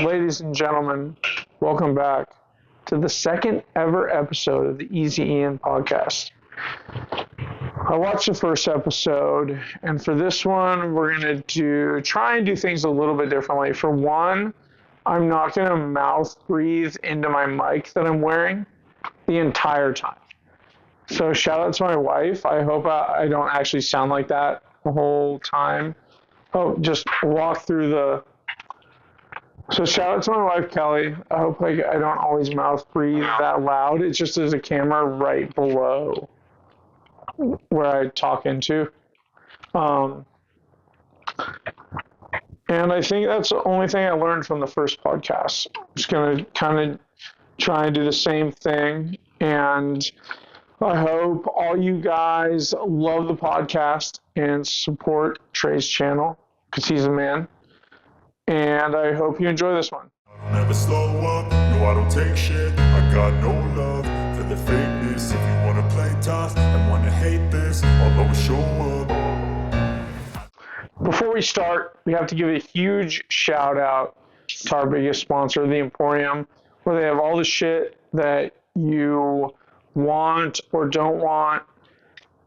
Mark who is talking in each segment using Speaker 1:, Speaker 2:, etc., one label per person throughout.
Speaker 1: Ladies and gentlemen, welcome back to the second ever episode of the Easy Ian podcast. I watched the first episode, and for this one, we're going to try and do things a little bit differently. For one, I'm not going to mouth breathe into my mic that I'm wearing the entire time. So shout out to my wife. I hope I don't actually sound like that the whole time. Oh, just walk through the... So shout out to my wife, Kelly. I hope I don't always mouth breathe that loud. It's just there's a camera right below where I talk into. And I think that's the only thing I learned from the first podcast. I'm just going to kind of try and do the same thing. And I hope all you guys love the podcast and support Trey's channel because he's a man. And I hope you enjoy this one.
Speaker 2: I don't ever slow up, no I don't take shit. I got no love for the fakeness. If you wanna play tough and wanna hate this, I'll always show up.
Speaker 1: Before we start, we have to give a huge shout out to our biggest sponsor, The Emporium, where they have all the shit that you want or don't want,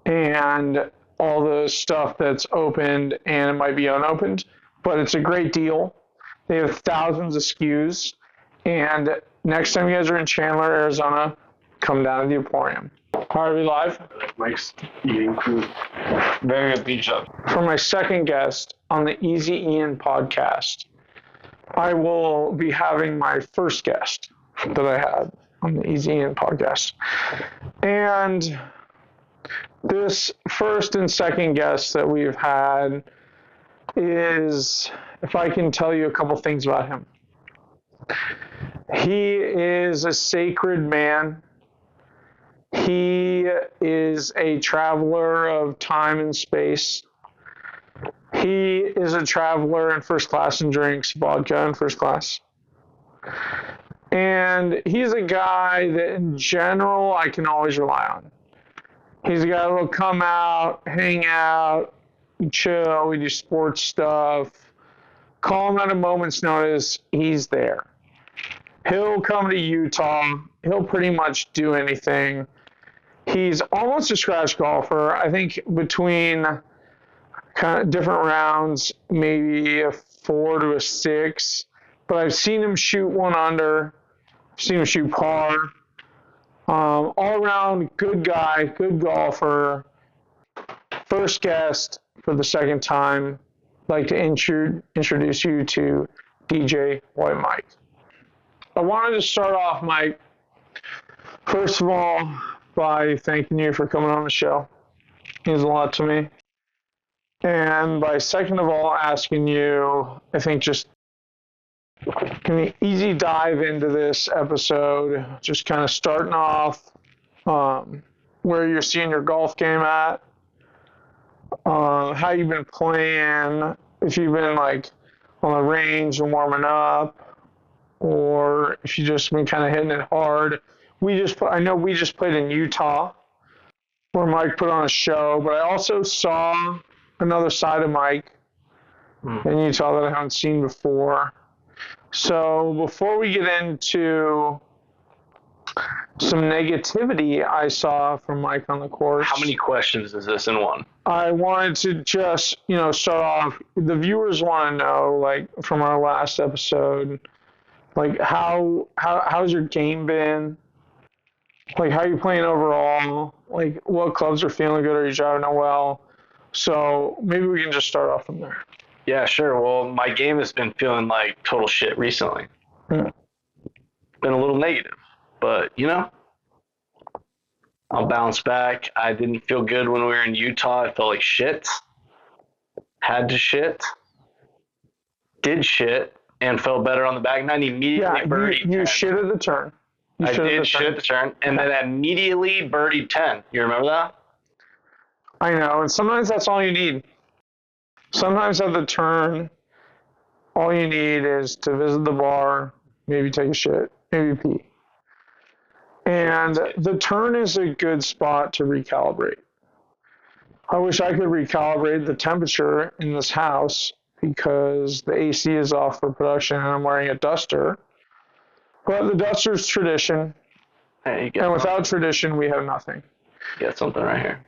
Speaker 1: and all the stuff that's opened and it might be unopened. But it's a great deal. They have thousands of SKUs. And next time you guys are in Chandler, Arizona, come down to the Emporium. Are we live?
Speaker 3: Mike's eating food. Very good pizza.
Speaker 1: For my second guest on the Easy Ian podcast, I will be having my first guest that I had on the Easy Ian podcast. And this first and second guest that we've had is, if I can tell you a couple things about him. He is a sacred man. He is a traveler of time and space. He is a traveler in first class and drinks vodka in first class. And he's a guy that in general I can always rely on. He's a guy that will come out, hang out, chill, we do sports stuff. Call him at a moment's notice, he's there. He'll come to Utah. He'll pretty much do anything. He's almost a scratch golfer. I think between kind of different rounds, maybe a 4 to a 6. But I've seen him shoot 1 under. I've seen him shoot par. All around, good guy, good golfer. First guest for the second time. I'd like to introduce you to DJ White Mike. I wanted to start off, Mike, first of all, by thanking you for coming on the show. It means a lot to me. And by second of all, asking you, I think just can you easy dive into this episode, just kind of starting off where you're seeing your golf game at, how you've been playing, if you've been like on the range and warming up, or if you've just been kind of hitting it hard. I know we just played in Utah where Mike put on a show, but I also saw another side of Mike in Utah that I haven't seen before. So before we get into some negativity I saw from Mike on the course.
Speaker 3: How many questions is this in one?
Speaker 1: I wanted to just, start off. The viewers want to know, like, from our last episode, like, how's your game been? Like, how are you playing overall? Like, what clubs are feeling good? Are you driving it well? So maybe we can just start off from there.
Speaker 3: Yeah, sure. Well, my game has been feeling like total shit recently. Been a little negative, but, I'll bounce back. I didn't feel good when we were in Utah. I felt like shit. Had to shit. Did shit. And felt better on the back nine. Immediately birdied 10.
Speaker 1: You shit at the turn.
Speaker 3: I did shit at the turn. And then immediately birdied 10. You remember that?
Speaker 1: I know. And sometimes that's all you need. Sometimes at the turn, all you need is to visit the bar, maybe take a shit, maybe pee. And the turn is a good spot to recalibrate. I wish I could recalibrate the temperature in this house because the AC is off for production and I'm wearing a duster. But the duster's tradition,
Speaker 3: Hey, you
Speaker 1: and without tradition, we have nothing.
Speaker 3: got something right here.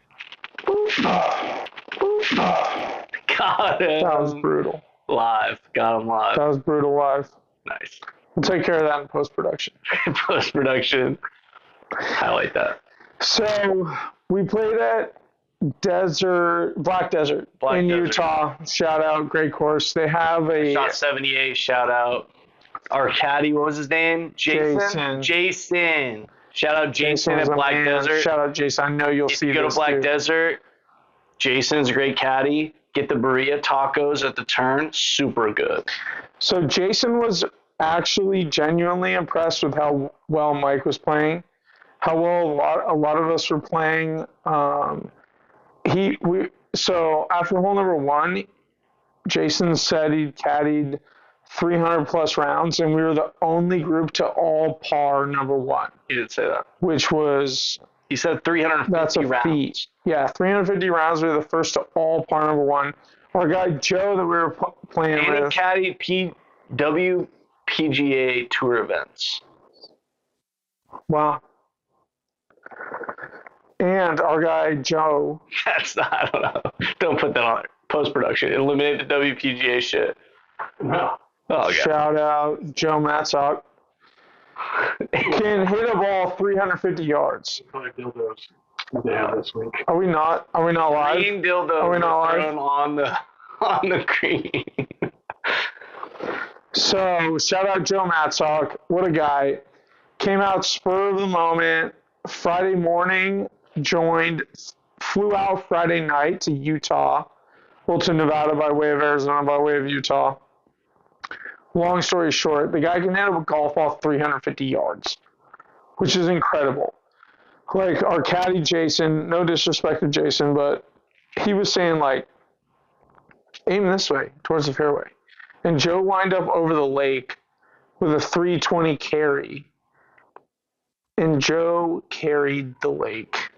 Speaker 3: Got him.
Speaker 1: That was brutal.
Speaker 3: Live. Got him live.
Speaker 1: That was brutal live.
Speaker 3: Nice.
Speaker 1: We'll take care of that in post-production.
Speaker 3: Post-production. I like that.
Speaker 1: So we played at Black Desert in Utah. Shout out, great course. They have a
Speaker 3: Shot 78. Shout out our caddy. What was his name? Jason. Shout out Jason at Black Desert.
Speaker 1: Shout out Jason. I know you'll see this.
Speaker 3: If you go to Black Desert, Jason's a great caddy. Get the burrito tacos at the turn. Super good.
Speaker 1: So Jason was actually genuinely impressed with how well Mike was playing, how well a lot of us were playing. So after hole number 1, Jason said he'd caddied 300 plus rounds, and we were the only group to all par number 1.
Speaker 3: He didn't say that.
Speaker 1: Which was...
Speaker 3: He said 350
Speaker 1: that's a
Speaker 3: rounds.
Speaker 1: Feat. Yeah, 350 rounds. We were the first to all par number 1. Our guy Joe that we were playing
Speaker 3: and
Speaker 1: with...
Speaker 3: And he caddied WPGA Tour events.
Speaker 1: Wow. And our guy Joe...
Speaker 3: I don't know. Don't put that on post-production. Eliminate the WPGA shit.
Speaker 1: No. Oh, shout out Joe Matsock. Can hit a ball 350 yards.
Speaker 4: Dildos this week.
Speaker 1: Are we not live?
Speaker 3: Green dildos
Speaker 1: are we not live?
Speaker 3: on the green.
Speaker 1: So shout out Joe Matsock. What a guy. Came out spur of the moment. Friday morning, flew out Friday night to Utah. Well, to Nevada by way of Arizona, by way of Utah. Long story short, the guy can hit a golf ball 350 yards, which is incredible. Like our caddy Jason, no disrespect to Jason, but he was saying like, aim this way towards the fairway. And Joe lined up over the lake with a 320 carry. And Joe carried the lake.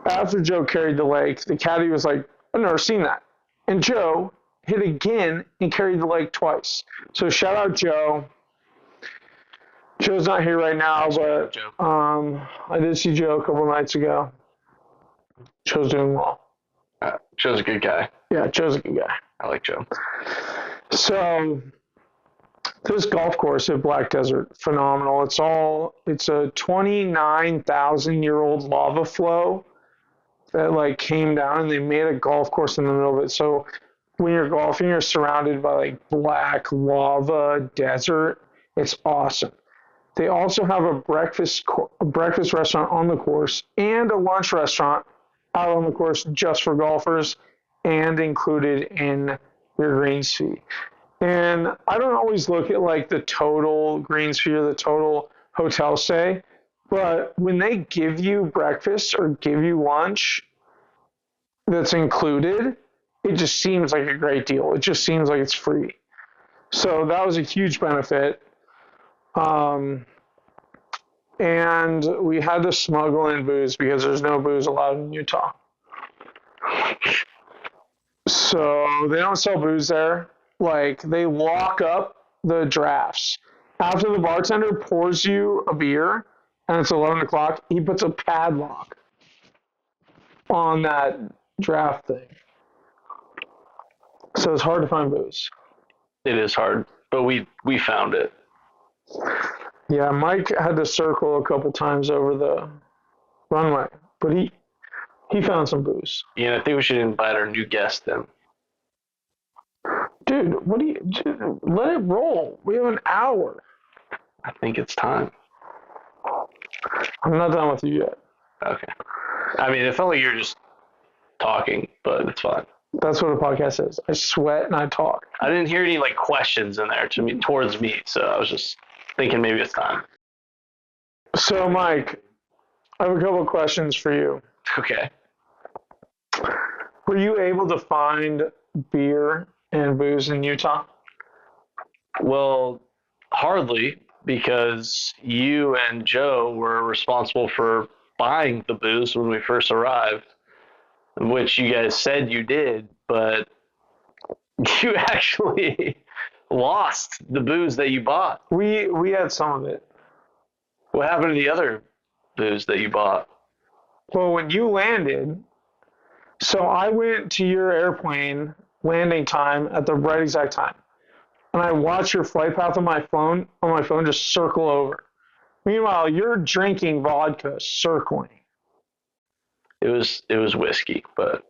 Speaker 1: After Joe carried the lake, the caddy was like, I've never seen that. And Joe hit again and carried the lake twice. So shout out Joe. Joe's not here right now, but I did see Joe a couple nights ago. Joe's doing well.
Speaker 3: Joe's a good guy.
Speaker 1: Yeah, Joe's a good guy.
Speaker 3: I like Joe.
Speaker 1: So this golf course at Black Desert, phenomenal. It's a 29,000-year-old lava flow that like came down, and they made a golf course in the middle of it. So when you're golfing, you're surrounded by like black lava desert. It's awesome. They also have a breakfast restaurant on the course and a lunch restaurant out on the course just for golfers and included in your greens fee. And I don't always look at like the total greens fee or the total hotel stay, but when they give you breakfast or give you lunch that's included, it just seems like a great deal. It just seems like it's free. So that was a huge benefit. And we had to smuggle in booze because there's no booze allowed in Utah. So they don't sell booze there. Like, they lock up the drafts. After the bartender pours you a beer and it's 11 o'clock, he puts a padlock on that draft thing. So it's hard to find booze.
Speaker 3: It is hard, but we found it.
Speaker 1: Yeah, Mike had to circle a couple times over the runway, but he found some booze.
Speaker 3: Yeah, I think we should invite our new guest then.
Speaker 1: Dude, let it roll. We have an hour.
Speaker 3: I think it's time.
Speaker 1: I'm not done with you yet.
Speaker 3: Okay. I mean, it felt like you're just talking, but it's fine.
Speaker 1: That's what a podcast is. I sweat and I talk.
Speaker 3: I didn't hear any like questions in there towards me, so I was just thinking maybe it's time.
Speaker 1: So, Mike, I have a couple of questions for you.
Speaker 3: Okay.
Speaker 1: Were you able to find beer and booze in Utah?
Speaker 3: Well, hardly, because you and Joe were responsible for buying the booze when we first arrived, which you guys said you did, but You actually lost the booze that you bought.
Speaker 1: We had some of it.
Speaker 3: What happened to the other booze that you bought?
Speaker 1: Well, when you landed, so I went to your airplane landing time at the right exact time, and I watched your flight path on my phone just circle over. Meanwhile, you're drinking vodka, circling.
Speaker 3: It was whiskey, but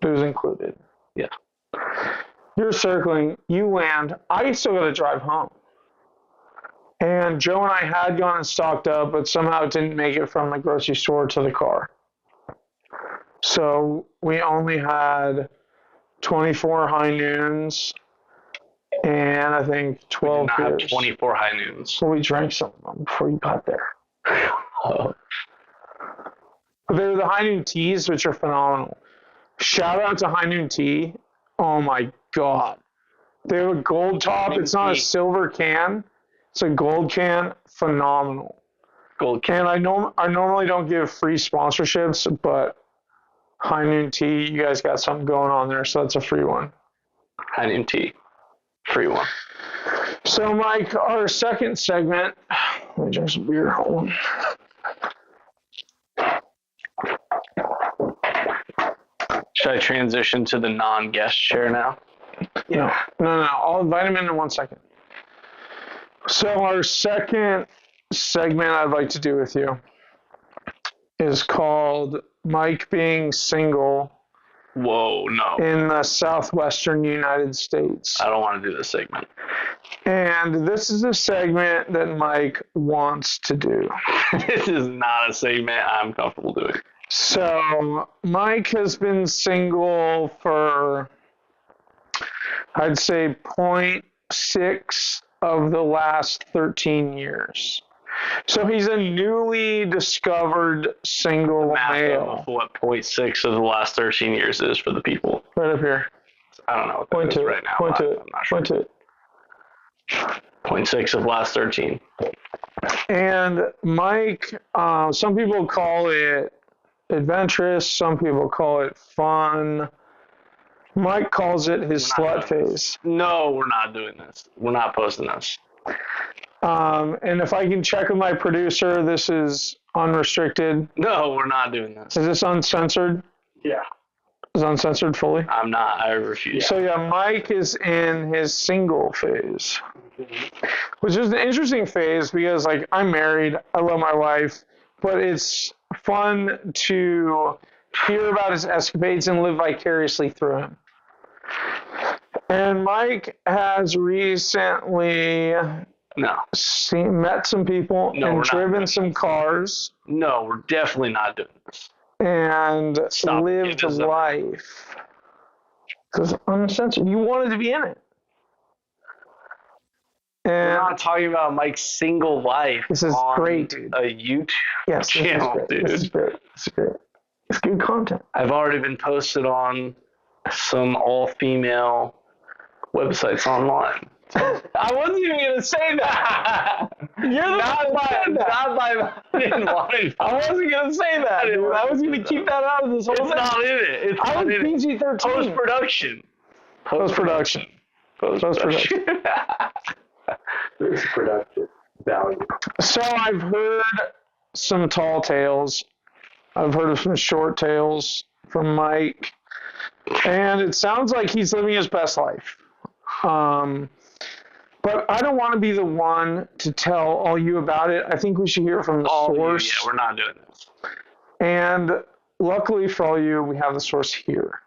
Speaker 1: It was included.
Speaker 3: yeah.
Speaker 1: You're circling, you land. I still got to drive home. And Joe and I had gone and stocked up, but somehow it didn't make it from the grocery store to the car. So we only had 24 high noons and I think 12
Speaker 3: We did not
Speaker 1: beers.
Speaker 3: have 24 high noons.
Speaker 1: So we drank some of them before you got there.
Speaker 3: Oh.
Speaker 1: But they're the high noon teas, which are phenomenal. Shout out to High Noon Tea. Oh my God. They have a gold top. It's not a silver can. It's a gold can. Phenomenal.
Speaker 3: Gold can.
Speaker 1: And I normally don't give free sponsorships, but High Noon Tea, you guys got something going on there, so that's a free one.
Speaker 3: High noon tea. Free one.
Speaker 1: So, Mike, our second segment. Let me drink some beer. Hold on.
Speaker 3: Should I transition to the non-guest chair now?
Speaker 1: No. I'll invite him in 1 second. So our second segment I'd like to do with you is called Mike Being Single
Speaker 3: Whoa, no.
Speaker 1: in the Southwestern United States.
Speaker 3: I don't want to do this segment.
Speaker 1: And this is a segment that Mike wants to do.
Speaker 3: This is not a segment I'm comfortable doing.
Speaker 1: So Mike has been single for, I'd say, 0.6 of the last 13 years. So he's a newly discovered single male.
Speaker 3: What 0.6 of the last 13 years is for the people.
Speaker 1: Right up here.
Speaker 3: I don't know what
Speaker 1: Point
Speaker 3: that is
Speaker 1: to
Speaker 3: right
Speaker 1: it.
Speaker 3: now.
Speaker 1: Point to it.
Speaker 3: I'm not sure.
Speaker 1: Point to it.
Speaker 3: 0.6 of last 13.
Speaker 1: And Mike, some people call it adventurous. Some people call it fun. Mike calls it his slut phase.
Speaker 3: No, we're not doing this. We're not posting this.
Speaker 1: And if I can check with my producer, this is unrestricted.
Speaker 3: No, we're not doing this.
Speaker 1: Is this uncensored?
Speaker 4: Yeah.
Speaker 1: Is it uncensored fully?
Speaker 3: I'm not. I refuse.
Speaker 1: So yeah, Mike is in his single phase, which is an interesting phase because like I'm married, I love my wife, but it's fun to hear about his escapades and live vicariously through him. And Mike has recently
Speaker 3: No.
Speaker 1: met some people and driven some cars
Speaker 3: No, we're definitely not doing this.
Speaker 1: and
Speaker 3: Stop.
Speaker 1: lived
Speaker 3: It is
Speaker 1: life. Because uncensored. You wanted to be in it.
Speaker 3: We're
Speaker 1: And
Speaker 3: not talking about Mike's single life.
Speaker 1: This is
Speaker 3: on
Speaker 1: great, dude.
Speaker 3: A YouTube
Speaker 1: yes,
Speaker 3: channel,
Speaker 1: this is
Speaker 3: dude.
Speaker 1: great. This is great. It's good content.
Speaker 3: I've already been posted on some all-female websites online.
Speaker 1: I wasn't even gonna say that. You're the
Speaker 3: Not by. I didn't want it.
Speaker 1: I wasn't gonna say that, dude. I was gonna keep that out of this whole
Speaker 3: It's
Speaker 1: thing.
Speaker 3: not in it. It's
Speaker 1: I
Speaker 3: not
Speaker 1: was
Speaker 3: in it.
Speaker 1: PG-13.
Speaker 3: Post-production.
Speaker 1: Post-production.
Speaker 4: There's productive value.
Speaker 1: So I've heard some tall tales. I've heard of some short tales from Mike. And it sounds like he's living his best life. But I don't want to be the one to tell all you about it. I think we should hear from the source.
Speaker 3: Yeah, we're not doing this.
Speaker 1: And luckily for all you, we have the source here.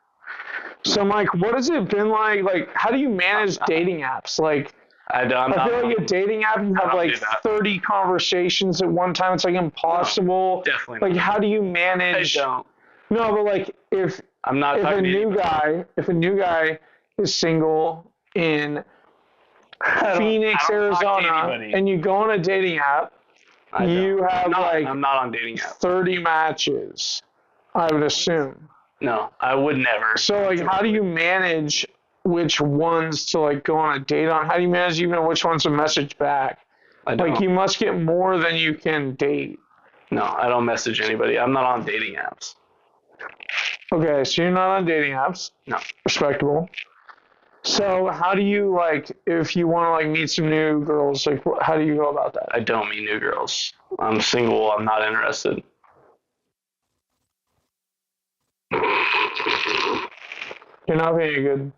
Speaker 1: So, Mike, what has it been like? Like, how do you manage dating apps? Like, I feel like a dating app, you have like 30 conversations at one time. It's like impossible.
Speaker 3: No, definitely not.
Speaker 1: Like, how do you manage?
Speaker 3: I don't.
Speaker 1: No, but like, if
Speaker 3: I'm not
Speaker 1: if
Speaker 3: talking
Speaker 1: a
Speaker 3: to
Speaker 1: new
Speaker 3: anybody.
Speaker 1: guy, if a new guy is single in Phoenix,
Speaker 3: I don't talk to
Speaker 1: Arizona,
Speaker 3: anybody.
Speaker 1: and you go on a dating app, you have
Speaker 3: I'm not on dating apps.
Speaker 1: 30 matches, I would assume.
Speaker 3: No, I would never.
Speaker 1: So, like, how do you manage which ones to, like, go on a date on? How do you manage even which ones to message back?
Speaker 3: I don't.
Speaker 1: Like, you must get more than you can date.
Speaker 3: No, I don't message anybody. I'm not on dating apps.
Speaker 1: Okay, so you're not on dating apps.
Speaker 3: No.
Speaker 1: Respectable. So how do you like if you want to like meet some new girls? Like, how do you go about that?
Speaker 3: I don't meet new girls. I'm single. I'm not interested.
Speaker 1: You're not being a good.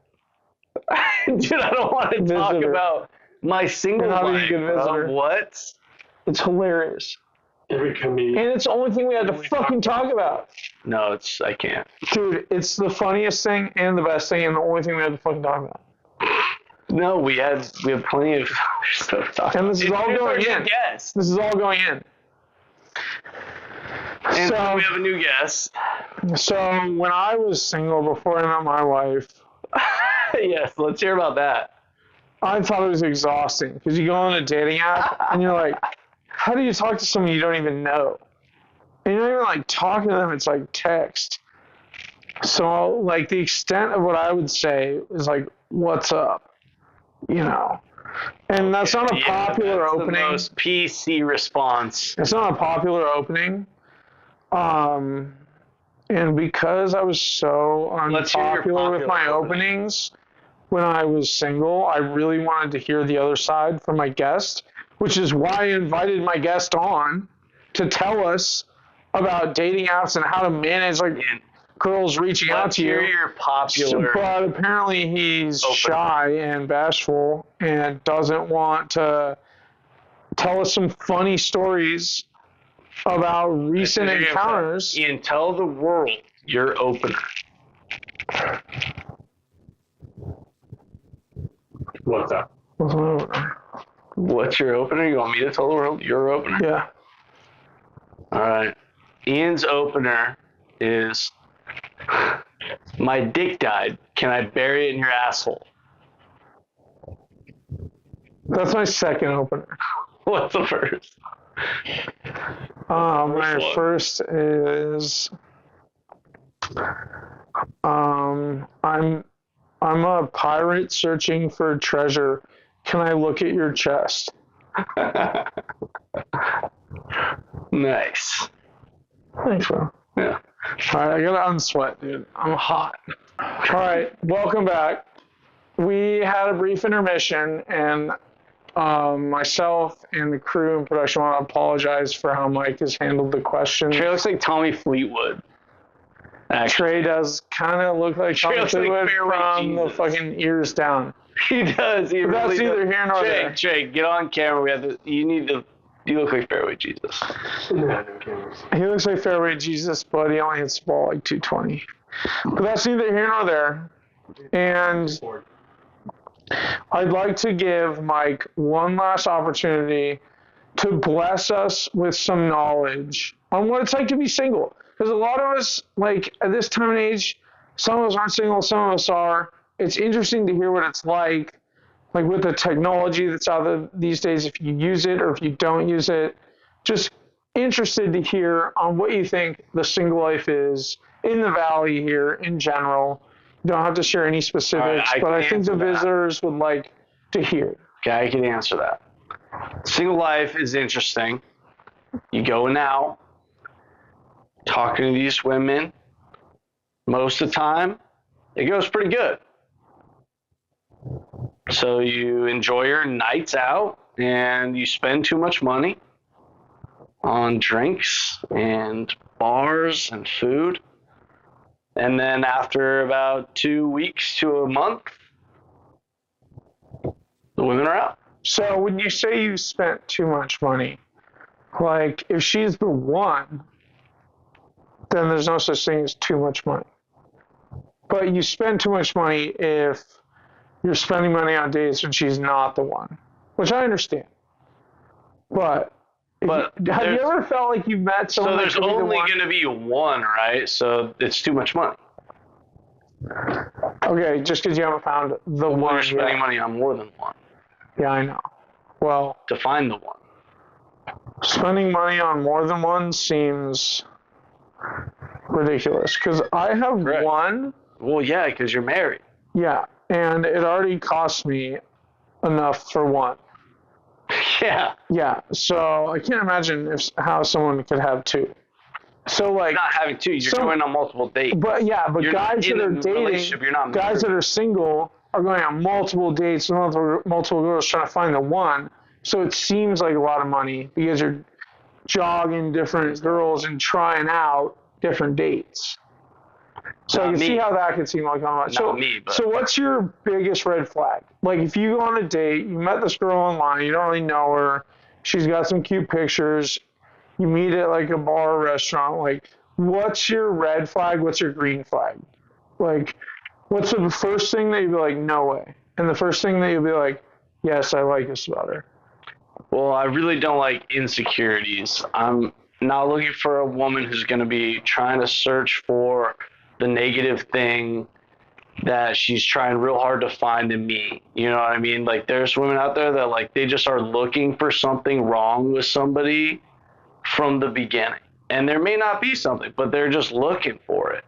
Speaker 3: Dude, I don't want to talk
Speaker 1: Visitor.
Speaker 3: about my single
Speaker 1: You're not being a
Speaker 3: life.
Speaker 1: good visitor.
Speaker 3: Bro. What?
Speaker 1: It's hilarious,
Speaker 4: Every comedian.
Speaker 1: and it's the only thing we had to fucking talk about.
Speaker 3: No, I can't.
Speaker 1: Dude, it's the funniest thing and the best thing, and the only thing we had to fucking talk about.
Speaker 3: No, we have plenty of stuff to talk about.
Speaker 1: And this is all going in.
Speaker 3: Guest.
Speaker 1: This is all going in.
Speaker 3: And
Speaker 1: So
Speaker 3: we have a new guest.
Speaker 1: So when I was single before I met my wife,
Speaker 3: Yes, let's hear about that.
Speaker 1: I thought it was exhausting because you go on a dating app and you're like, how do you talk to someone you don't even know? And you're not even like talking to them, it's like text. So like the extent of what I would say is like, what's up? You know. And that's not a popular
Speaker 3: that's
Speaker 1: opening.
Speaker 3: The most PC response.
Speaker 1: It's not a popular opening. And because I was so unpopular with my openings when I was single, I really wanted to hear the other side from my guest, which is why I invited my guest on to tell us about dating apps and how to manage like girls reaching out to you.
Speaker 3: Your popular.
Speaker 1: But apparently he's shy and bashful and doesn't want to tell us some funny stories about recent encounters.
Speaker 3: Ian, tell the world your opener.
Speaker 4: What's up?
Speaker 3: What's your opener? You want me to tell the world your opener?
Speaker 1: Yeah.
Speaker 3: All right. Ian's opener is, my dick died. Can I bury it in your asshole?
Speaker 1: That's my second opener.
Speaker 3: What's the first?
Speaker 1: My first is I'm a pirate searching for treasure. Can I look at your chest?
Speaker 3: Nice.
Speaker 1: Thanks, bro.
Speaker 3: Yeah.
Speaker 1: All right, I gotta unsweat, dude. I'm hot. All right, welcome back. We had a brief intermission, and myself and the crew in production want to apologize for how Mike has handled the questions.
Speaker 3: Trey looks like Tommy Fleetwood.
Speaker 1: Trey does kind of look like Tommy Fleetwood from the fucking ears down.
Speaker 3: He does. He
Speaker 1: But
Speaker 3: really
Speaker 1: that's either
Speaker 3: does.
Speaker 1: here nor there.
Speaker 3: Jake, get on camera. We have to. You look like Fairway Jesus.
Speaker 1: He looks like Fairway Jesus, but he only hits the ball like 220. But that's neither here nor there. And I'd like to give Mike one last opportunity to bless us with some knowledge on what it's like to be single. Because a lot of us, like at this time and age, some of us aren't single, some of us are. It's interesting to hear what it's like with the technology that's out there these days, if you use it or if you don't use it. Just interested to hear on what you think the single life is in the Valley here in general. You don't have to share any specifics, but I think the visitors would like to hear.
Speaker 3: Okay, I can answer that. Single life is interesting. You going out, talking to these women. Most of the time, it goes pretty good. So you enjoy your nights out and you spend too much money on drinks and bars and food. And then after about 2 weeks to a month, the women are out.
Speaker 1: So when you say you spent too much money, like if she's the one, then there's no such thing as too much money. But you spend too much money if you're spending money on dates when she's not the one, which I understand. But have you ever felt like you've met someone?
Speaker 3: So there's only going to be one, right? So it's too much money.
Speaker 1: Okay, just because you haven't found the one.
Speaker 3: You're spending money on more than one.
Speaker 1: Yeah, I know. Well,
Speaker 3: to find the one.
Speaker 1: Spending money on more than one seems ridiculous. Because I have one.
Speaker 3: Well, yeah, because you're married.
Speaker 1: Yeah, and it already cost me enough for one.
Speaker 3: Yeah.
Speaker 1: Yeah, so I can't imagine how someone could have two. So like
Speaker 3: not having two, you're going on multiple dates.
Speaker 1: But yeah, but guys that are dating, guys that are single, are going on multiple dates with multiple girls trying to find the one. So it seems like a lot of money because you're jogging different girls and trying out different dates. So I can see how that could seem like a lot.
Speaker 3: Not me, but
Speaker 1: so what's your biggest red flag? Like if you go on a date, you met this girl online, you don't really know her, she's got some cute pictures, you meet at like a bar or restaurant, like what's your red flag? What's your green flag? Like what's the first thing that you'd be like, no way? And the first thing that you'd be like, yes, I like this about her.
Speaker 3: Well, I really don't like insecurities. I'm not looking for a woman who's going to be trying to search for the negative thing that she's trying real hard to find in me. You know what I mean? Like there's women out there that like they just are looking for something wrong with somebody from the beginning. And there may not be something, but they're just looking for it.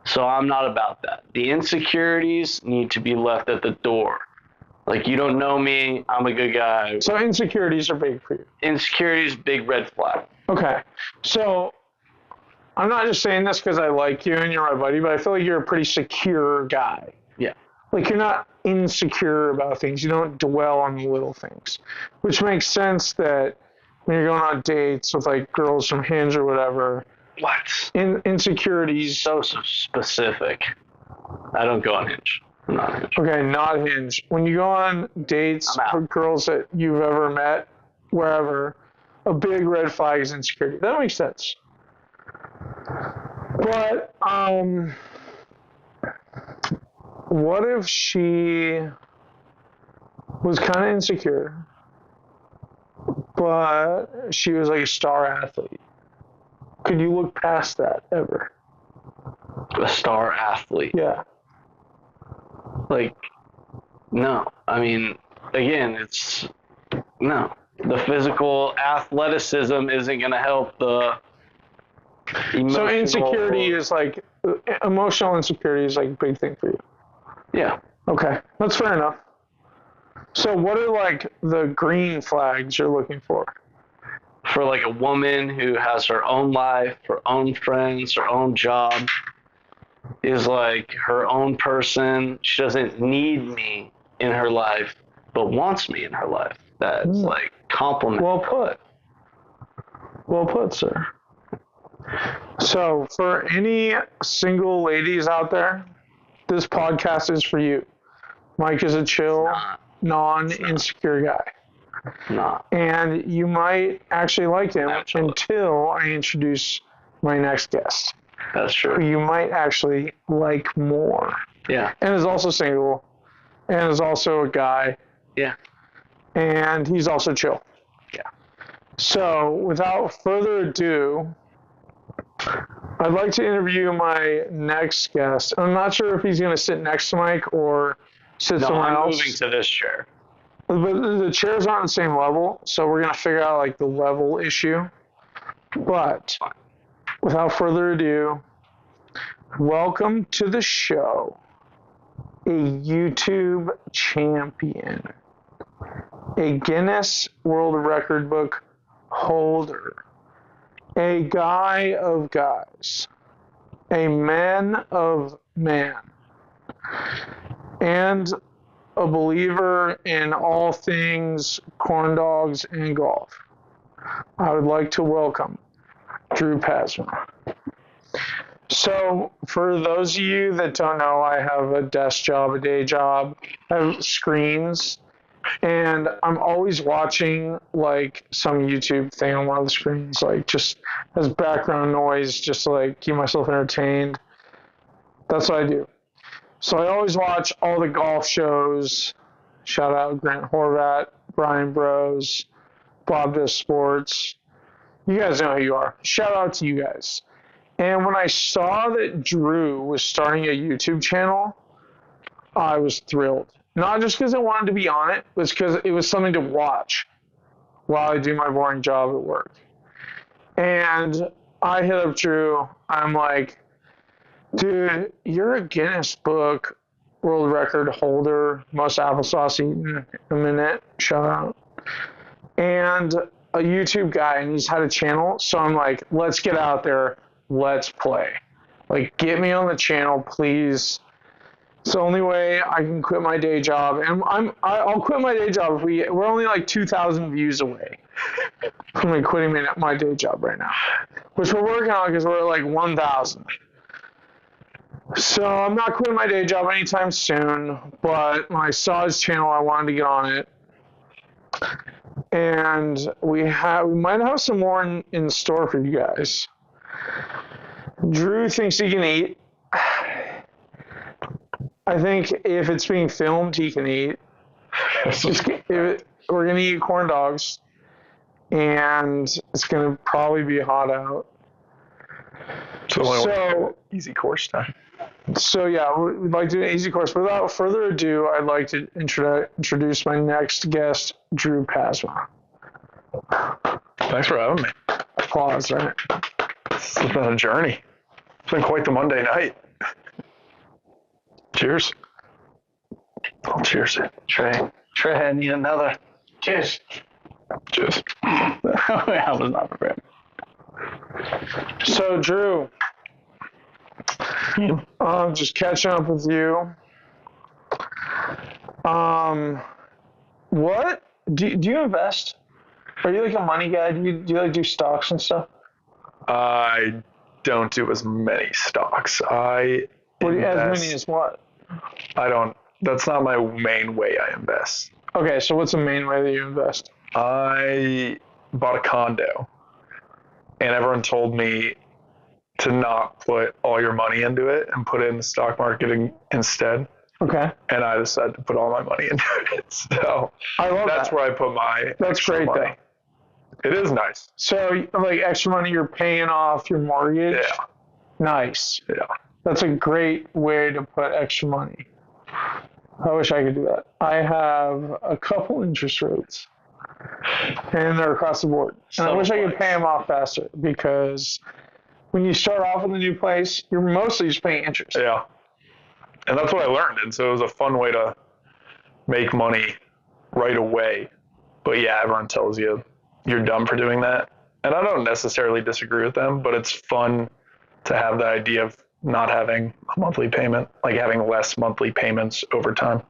Speaker 3: So I'm not about that. The insecurities need to be left at the door. Like, you don't know me, I'm a good guy.
Speaker 1: So insecurities are big for you.
Speaker 3: Insecurities, big red flag.
Speaker 1: Okay. So I'm not just saying this because I like you and you're my buddy, but I feel like you're a pretty secure guy.
Speaker 3: Yeah.
Speaker 1: Like you're not insecure about things. You don't dwell on the little things, which makes sense that when you're going on dates with like girls from Hinge or whatever.
Speaker 3: What?
Speaker 1: Insecurities.
Speaker 3: So specific. I don't go on Hinge. I'm not Hinge.
Speaker 1: Okay, not Hinge. When you go on dates for girls that you've ever met, wherever, a big red flag is insecurity. That makes sense. But what if she was kind of insecure, but she was like a star athlete? Could you look past that ever?
Speaker 3: A star athlete?
Speaker 1: Yeah.
Speaker 3: Like, no. I mean, again, it's no. The physical athleticism isn't going to help the emotional.
Speaker 1: So insecurity is like, emotional insecurity is like a big thing for you.
Speaker 3: Yeah.
Speaker 1: Okay, that's fair enough. So what are like the green flags you're looking for?
Speaker 3: For like a woman who has her own life, her own friends, her own job, is like her own person. She doesn't need me in her life, but wants me in her life. That's like compliment.
Speaker 1: Well put. Well put, sir. So for any single ladies out there, this podcast is for you. Mike is a chill, non-insecure guy.
Speaker 3: Nah.
Speaker 1: And you might actually like him until I introduce my next guest.
Speaker 3: That's true.
Speaker 1: Who you might actually like more.
Speaker 3: Yeah.
Speaker 1: And is also single. And is also a guy.
Speaker 3: Yeah.
Speaker 1: And he's also chill.
Speaker 3: Yeah.
Speaker 1: So without further ado, I'd like to interview my next guest. I'm not sure if he's going to sit next to Mike or sit somewhere else.
Speaker 3: I'm moving to this chair.
Speaker 1: But the chairs aren't the same level, so we're going to figure out like the level issue. But without further ado, welcome to the show, a YouTube champion, a Guinness World Record Book holder, a guy of guys, a man of man, and a believer in all things corn dogs and golf. I would like to welcome Drew Pasma. So, for those of you that don't know, I have a desk job, a day job. I have screens, and I'm always watching like some YouTube thing on one of the screens, like just as background noise, just to like keep myself entertained. That's what I do. So I always watch all the golf shows. Shout out Grant Horvat, Brian Bros, Bob Does Sports. You guys know who you are. Shout out to you guys. And when I saw that Drew was starting a YouTube channel, I was thrilled. Not just because I wanted to be on it, but because it was something to watch while I do my boring job at work. And I hit up Drew. I'm like, dude, you're a Guinness Book World Record holder, most applesauce eaten in a minute, shout out, and a YouTube guy, and he's had a channel. So I'm like, let's get out there, let's play. Like, get me on the channel, please. It's the only way I can quit my day job, and I'll quit my day job if we're only like 2,000 views away from quitting my day job right now, which we're working on because we're at like 1,000. So I'm not quitting my day job anytime soon, but when I saw his channel, I wanted to get on it, and we might have some more in store for you guys. Drew thinks he can eat. I think if it's being filmed, he can eat. We're going to eat corn dogs, and it's going to probably be hot out.
Speaker 5: So easy course time.
Speaker 1: So, yeah, we'd like to do an easy course. Without further ado, I'd like to introduce my next guest, Drew Pasma.
Speaker 5: Thanks for having me.
Speaker 1: Applause, right?
Speaker 5: It's been a journey. It's been quite the Monday night. Cheers. Oh, cheers.
Speaker 3: Trey, I need another. Cheers.
Speaker 5: Cheers.
Speaker 3: I was not prepared.
Speaker 1: So, Drew, just catching up with you. What do you invest? Are you like a money guy? Do you like do stocks and stuff?
Speaker 5: I don't do as many stocks.
Speaker 1: As many as what?
Speaker 5: I don't. That's not my main way I invest.
Speaker 1: Okay, so what's the main way that you invest?
Speaker 5: I bought a condo, and everyone told me to not put all your money into it and put it in the stock market instead.
Speaker 1: Okay.
Speaker 5: And I decided to put all my money into it. So
Speaker 1: I love
Speaker 5: that's
Speaker 1: that.
Speaker 5: where I put my
Speaker 1: That's
Speaker 5: extra
Speaker 1: great,
Speaker 5: money. Though. It is nice.
Speaker 1: So, like, extra money, you're paying off your mortgage?
Speaker 5: Yeah.
Speaker 1: Nice.
Speaker 5: Yeah.
Speaker 1: That's a great way to put extra money. I wish I could do that. I have a couple interest rates, and they're across the board. And I wish I could pay them off faster, because when you start off with a new place, you're mostly just paying interest.
Speaker 5: Yeah. And that's what I learned. And so it was a fun way to make money right away. But yeah, everyone tells you you're dumb for doing that. And I don't necessarily disagree with them, but it's fun to have the idea of not having a monthly payment, like having less monthly payments over time.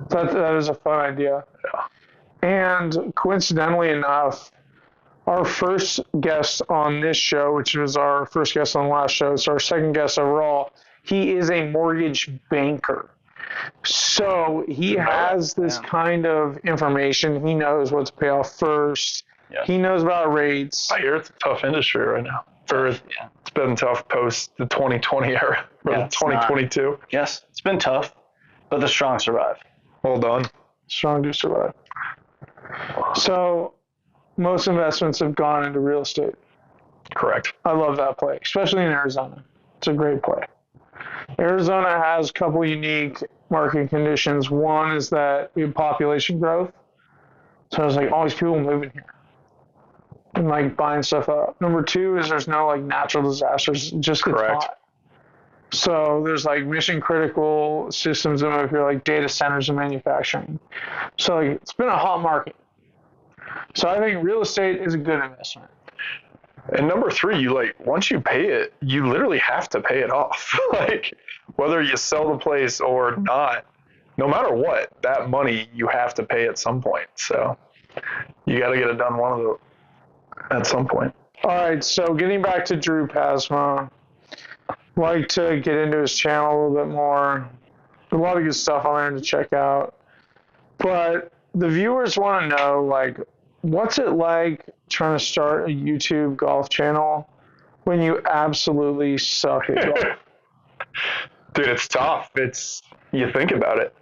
Speaker 1: That is a fun idea.
Speaker 5: Yeah.
Speaker 1: And coincidentally enough, our first guest on this show, which was our first guest on the last show, so our second guest overall, he is a mortgage banker. So he has this kind of information. He knows what to pay off first.
Speaker 3: Yes.
Speaker 1: He knows about rates.
Speaker 5: I hear it's a tough industry right now. It's been tough post the 2020 era, or the 2022.
Speaker 3: Yes, it's been tough, but the strong survive.
Speaker 5: Well done.
Speaker 1: Strong do survive. So most investments have gone into real estate.
Speaker 5: Correct.
Speaker 1: I love that play, especially in Arizona. It's a great play. Arizona has a couple unique market conditions. One is that we have population growth. So there's like all these people moving here and like buying stuff up. Number two is there's no like natural disasters. It just gets hot. So there's like mission critical systems that move here, like data centers and manufacturing. So like, it's been a hot market. So I think real estate is a good investment.
Speaker 5: And number three, you like, once you pay it, you literally have to pay it off. Like, whether you sell the place or not, no matter what, that money you have to pay at some point. So you got to get it done at some point.
Speaker 1: All right. So getting back to Drew Pasma, like to get into his channel a little bit more. A lot of good stuff on there to check out. But the viewers want to know, like, what's it like trying to start a YouTube golf channel when you absolutely suck at golf?
Speaker 5: Dude, it's tough. You think about it.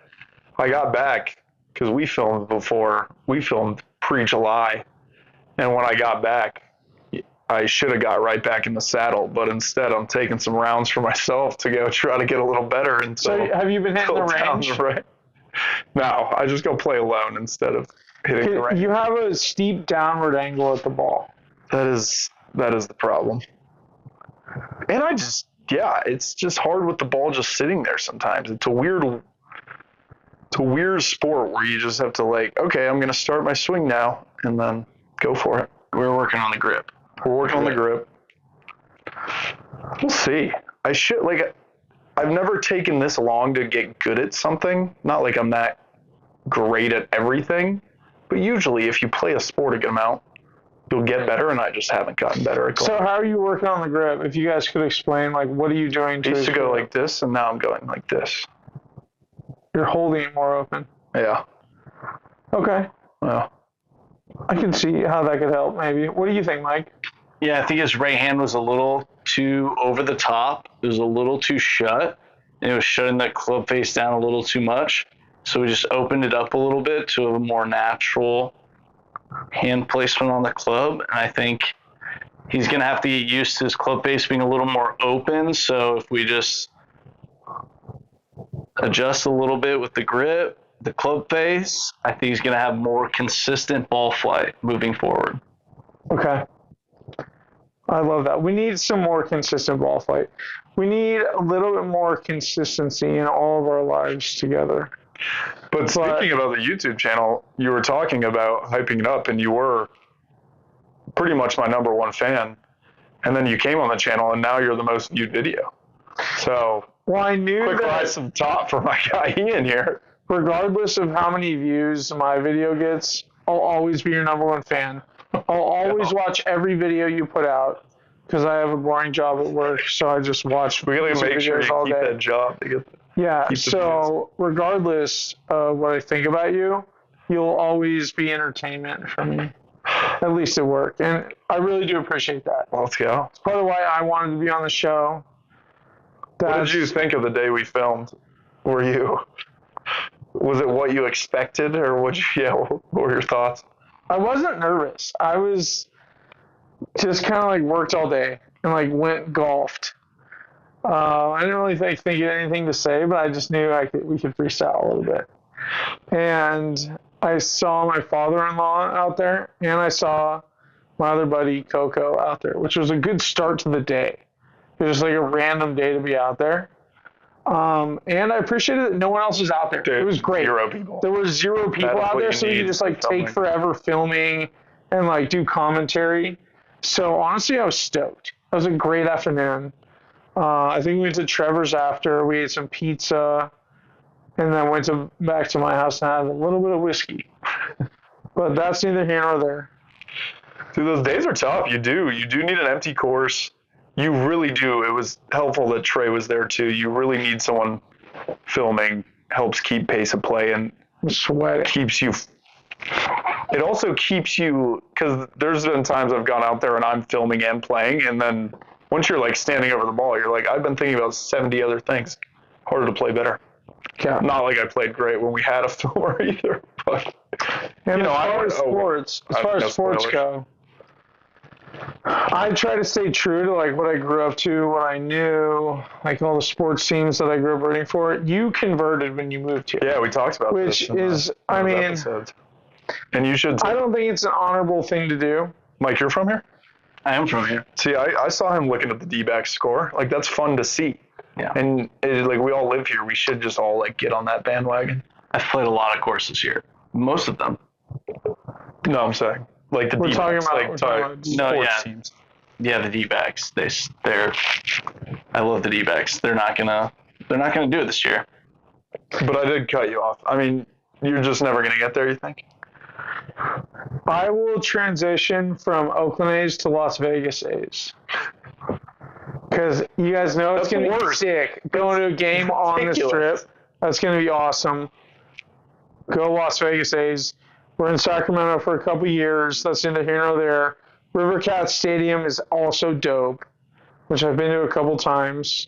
Speaker 5: I got back because we filmed pre-July. And when I got back, I should have got right back in the saddle, but instead I'm taking some rounds for myself to go try to get a little better. And
Speaker 1: so have you been hitting the range?
Speaker 5: Right? No, I just go play alone instead of hitting the range.
Speaker 1: You have a steep downward angle at the ball.
Speaker 5: That is the problem. And it's just hard with the ball just sitting there sometimes. It's a weird sport where you just have to like, okay, I'm going to start my swing now and then go for it.
Speaker 3: We're working on the grip.
Speaker 5: We're working on the grip. We'll see. I've never taken this long to get good at something. Not like I'm that great at everything, but usually if you play a sport a good amount, you'll get better, and I just haven't gotten better at golf.
Speaker 1: So how are you working on the grip? If you guys could explain, like, what are you doing
Speaker 5: I used to go
Speaker 1: grip?
Speaker 5: like this, and now I'm going like this.
Speaker 1: You're holding it more open.
Speaker 5: Yeah.
Speaker 1: Okay.
Speaker 5: Well,
Speaker 1: I can see how that could help, maybe. What do you think, Mike?
Speaker 3: Yeah, I think his right hand was a little too over the top. It was a little too shut, and it was shutting that club face down a little too much. So we just opened it up a little bit to a more natural hand placement on the club. And I think he's going to have to get used to his club face being a little more open. So if we just adjust a little bit with the grip, the club face, I think he's going to have more consistent ball flight moving forward.
Speaker 1: Okay. I love that. We need some more consistent ball flight. We need a little bit more consistency in all of our lives together.
Speaker 5: but speaking about the YouTube channel, you were talking about hyping it up, and you were pretty much my number one fan. And then you came on the channel, and now you're the most viewed video. So,
Speaker 1: well, I knew
Speaker 5: quick
Speaker 1: that
Speaker 5: rise some top for my guy Ian here.
Speaker 1: Regardless of how many views my video gets, I'll always be your number one fan. I'll always watch every video you put out because I have a boring job at work, so I just watch.
Speaker 5: We gotta make sure you keep that job to get.
Speaker 1: Yeah. So regardless of what I think about you, you'll always be entertainment for me, at least at work, and I really do appreciate that.
Speaker 5: Well, let's go.
Speaker 1: It's part of why I wanted to be on the show.
Speaker 5: What did you think of the day we filmed? Was it what you expected, or what were your thoughts?
Speaker 1: I wasn't nervous. I was just kind of like worked all day and like went golfed. I didn't really think of anything to say, but I just knew we could freestyle a little bit. And I saw my father-in-law out there, and I saw my other buddy Coco out there, which was a good start to the day. It was like a random day to be out there. And I appreciated that no one else was out there.
Speaker 5: Dude,
Speaker 1: it was great.
Speaker 5: 0 people.
Speaker 1: There were 0 people out there, so you could just like take forever filming and like do commentary. So honestly, I was stoked. It was a great afternoon. I think we went to Trevor's after. We ate some pizza, and then went back to my house and had a little bit of whiskey. But that's neither here nor there.
Speaker 5: Dude, those days are tough. You do need an empty course. You really do. It was helpful that Trey was there too. You really need someone filming, helps keep pace of play, and keeps you. It also keeps you, because there's been times I've gone out there and I'm filming and playing, and then once you're like standing over the ball, you're like, I've been thinking about 70 other things. Harder to play better. Yeah. Not like I played great when we had a filmer either, but
Speaker 1: and as far as sports go, I try to stay true to like what I grew up to, what I knew, like all the sports teams that I grew up rooting for. You converted when you moved here.
Speaker 5: Yeah, we talked about
Speaker 1: this. Which is, I mean,
Speaker 5: episodes. And you should.
Speaker 1: I don't think it's an honorable thing to do.
Speaker 5: Mike, you're from here?
Speaker 3: I am from here.
Speaker 5: See, I saw him looking at the D-back score. Like, that's fun to see.
Speaker 3: Yeah.
Speaker 5: And like, we all live here. We should just all like get on that bandwagon.
Speaker 3: I've played a lot of courses here. Most of them.
Speaker 5: No, I'm saying like the D-backs, sports teams.
Speaker 3: Yeah, the D-backs. They're. I love the D-backs. They're not gonna do it this year.
Speaker 5: But I did cut you off. I mean, you're just never gonna get there, you think?
Speaker 1: I will transition from Oakland A's to Las Vegas A's. Because you guys know it's going to be sick. Going to a game on the Strip. That's going to be awesome. Go Las Vegas A's. We're in Sacramento for a couple years. That's neither here nor there. River Cat Stadium is also dope, which I've been to a couple times.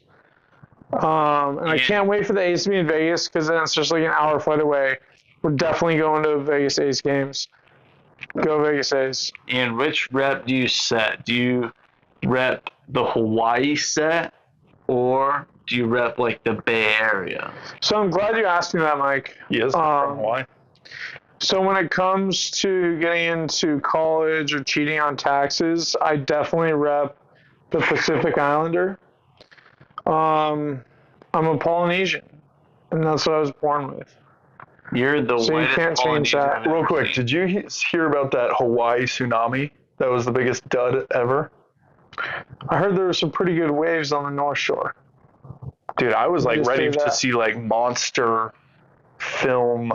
Speaker 1: And I can't wait for the A's to be in Vegas because then it's just like an hour flight away. We're definitely going to Vegas A's games. Go Vegas A's.
Speaker 3: And which rep do you set? Do you rep the Hawaii set, or do you rep like the Bay Area?
Speaker 1: So I'm glad you asked me that, Mike.
Speaker 5: He is from Hawaii.
Speaker 1: So when it comes to getting into college or cheating on taxes, I definitely rep the Pacific Islander. I'm a Polynesian, and that's what I was born with.
Speaker 3: You're the
Speaker 1: so you can't change that.
Speaker 5: Real quick, did you hear about that Hawaii tsunami? That was the biggest dud ever.
Speaker 1: I heard there were some pretty good waves on the North Shore.
Speaker 5: Dude, I was like
Speaker 1: Just
Speaker 5: ready
Speaker 1: do
Speaker 5: to
Speaker 1: that.
Speaker 5: see like monster film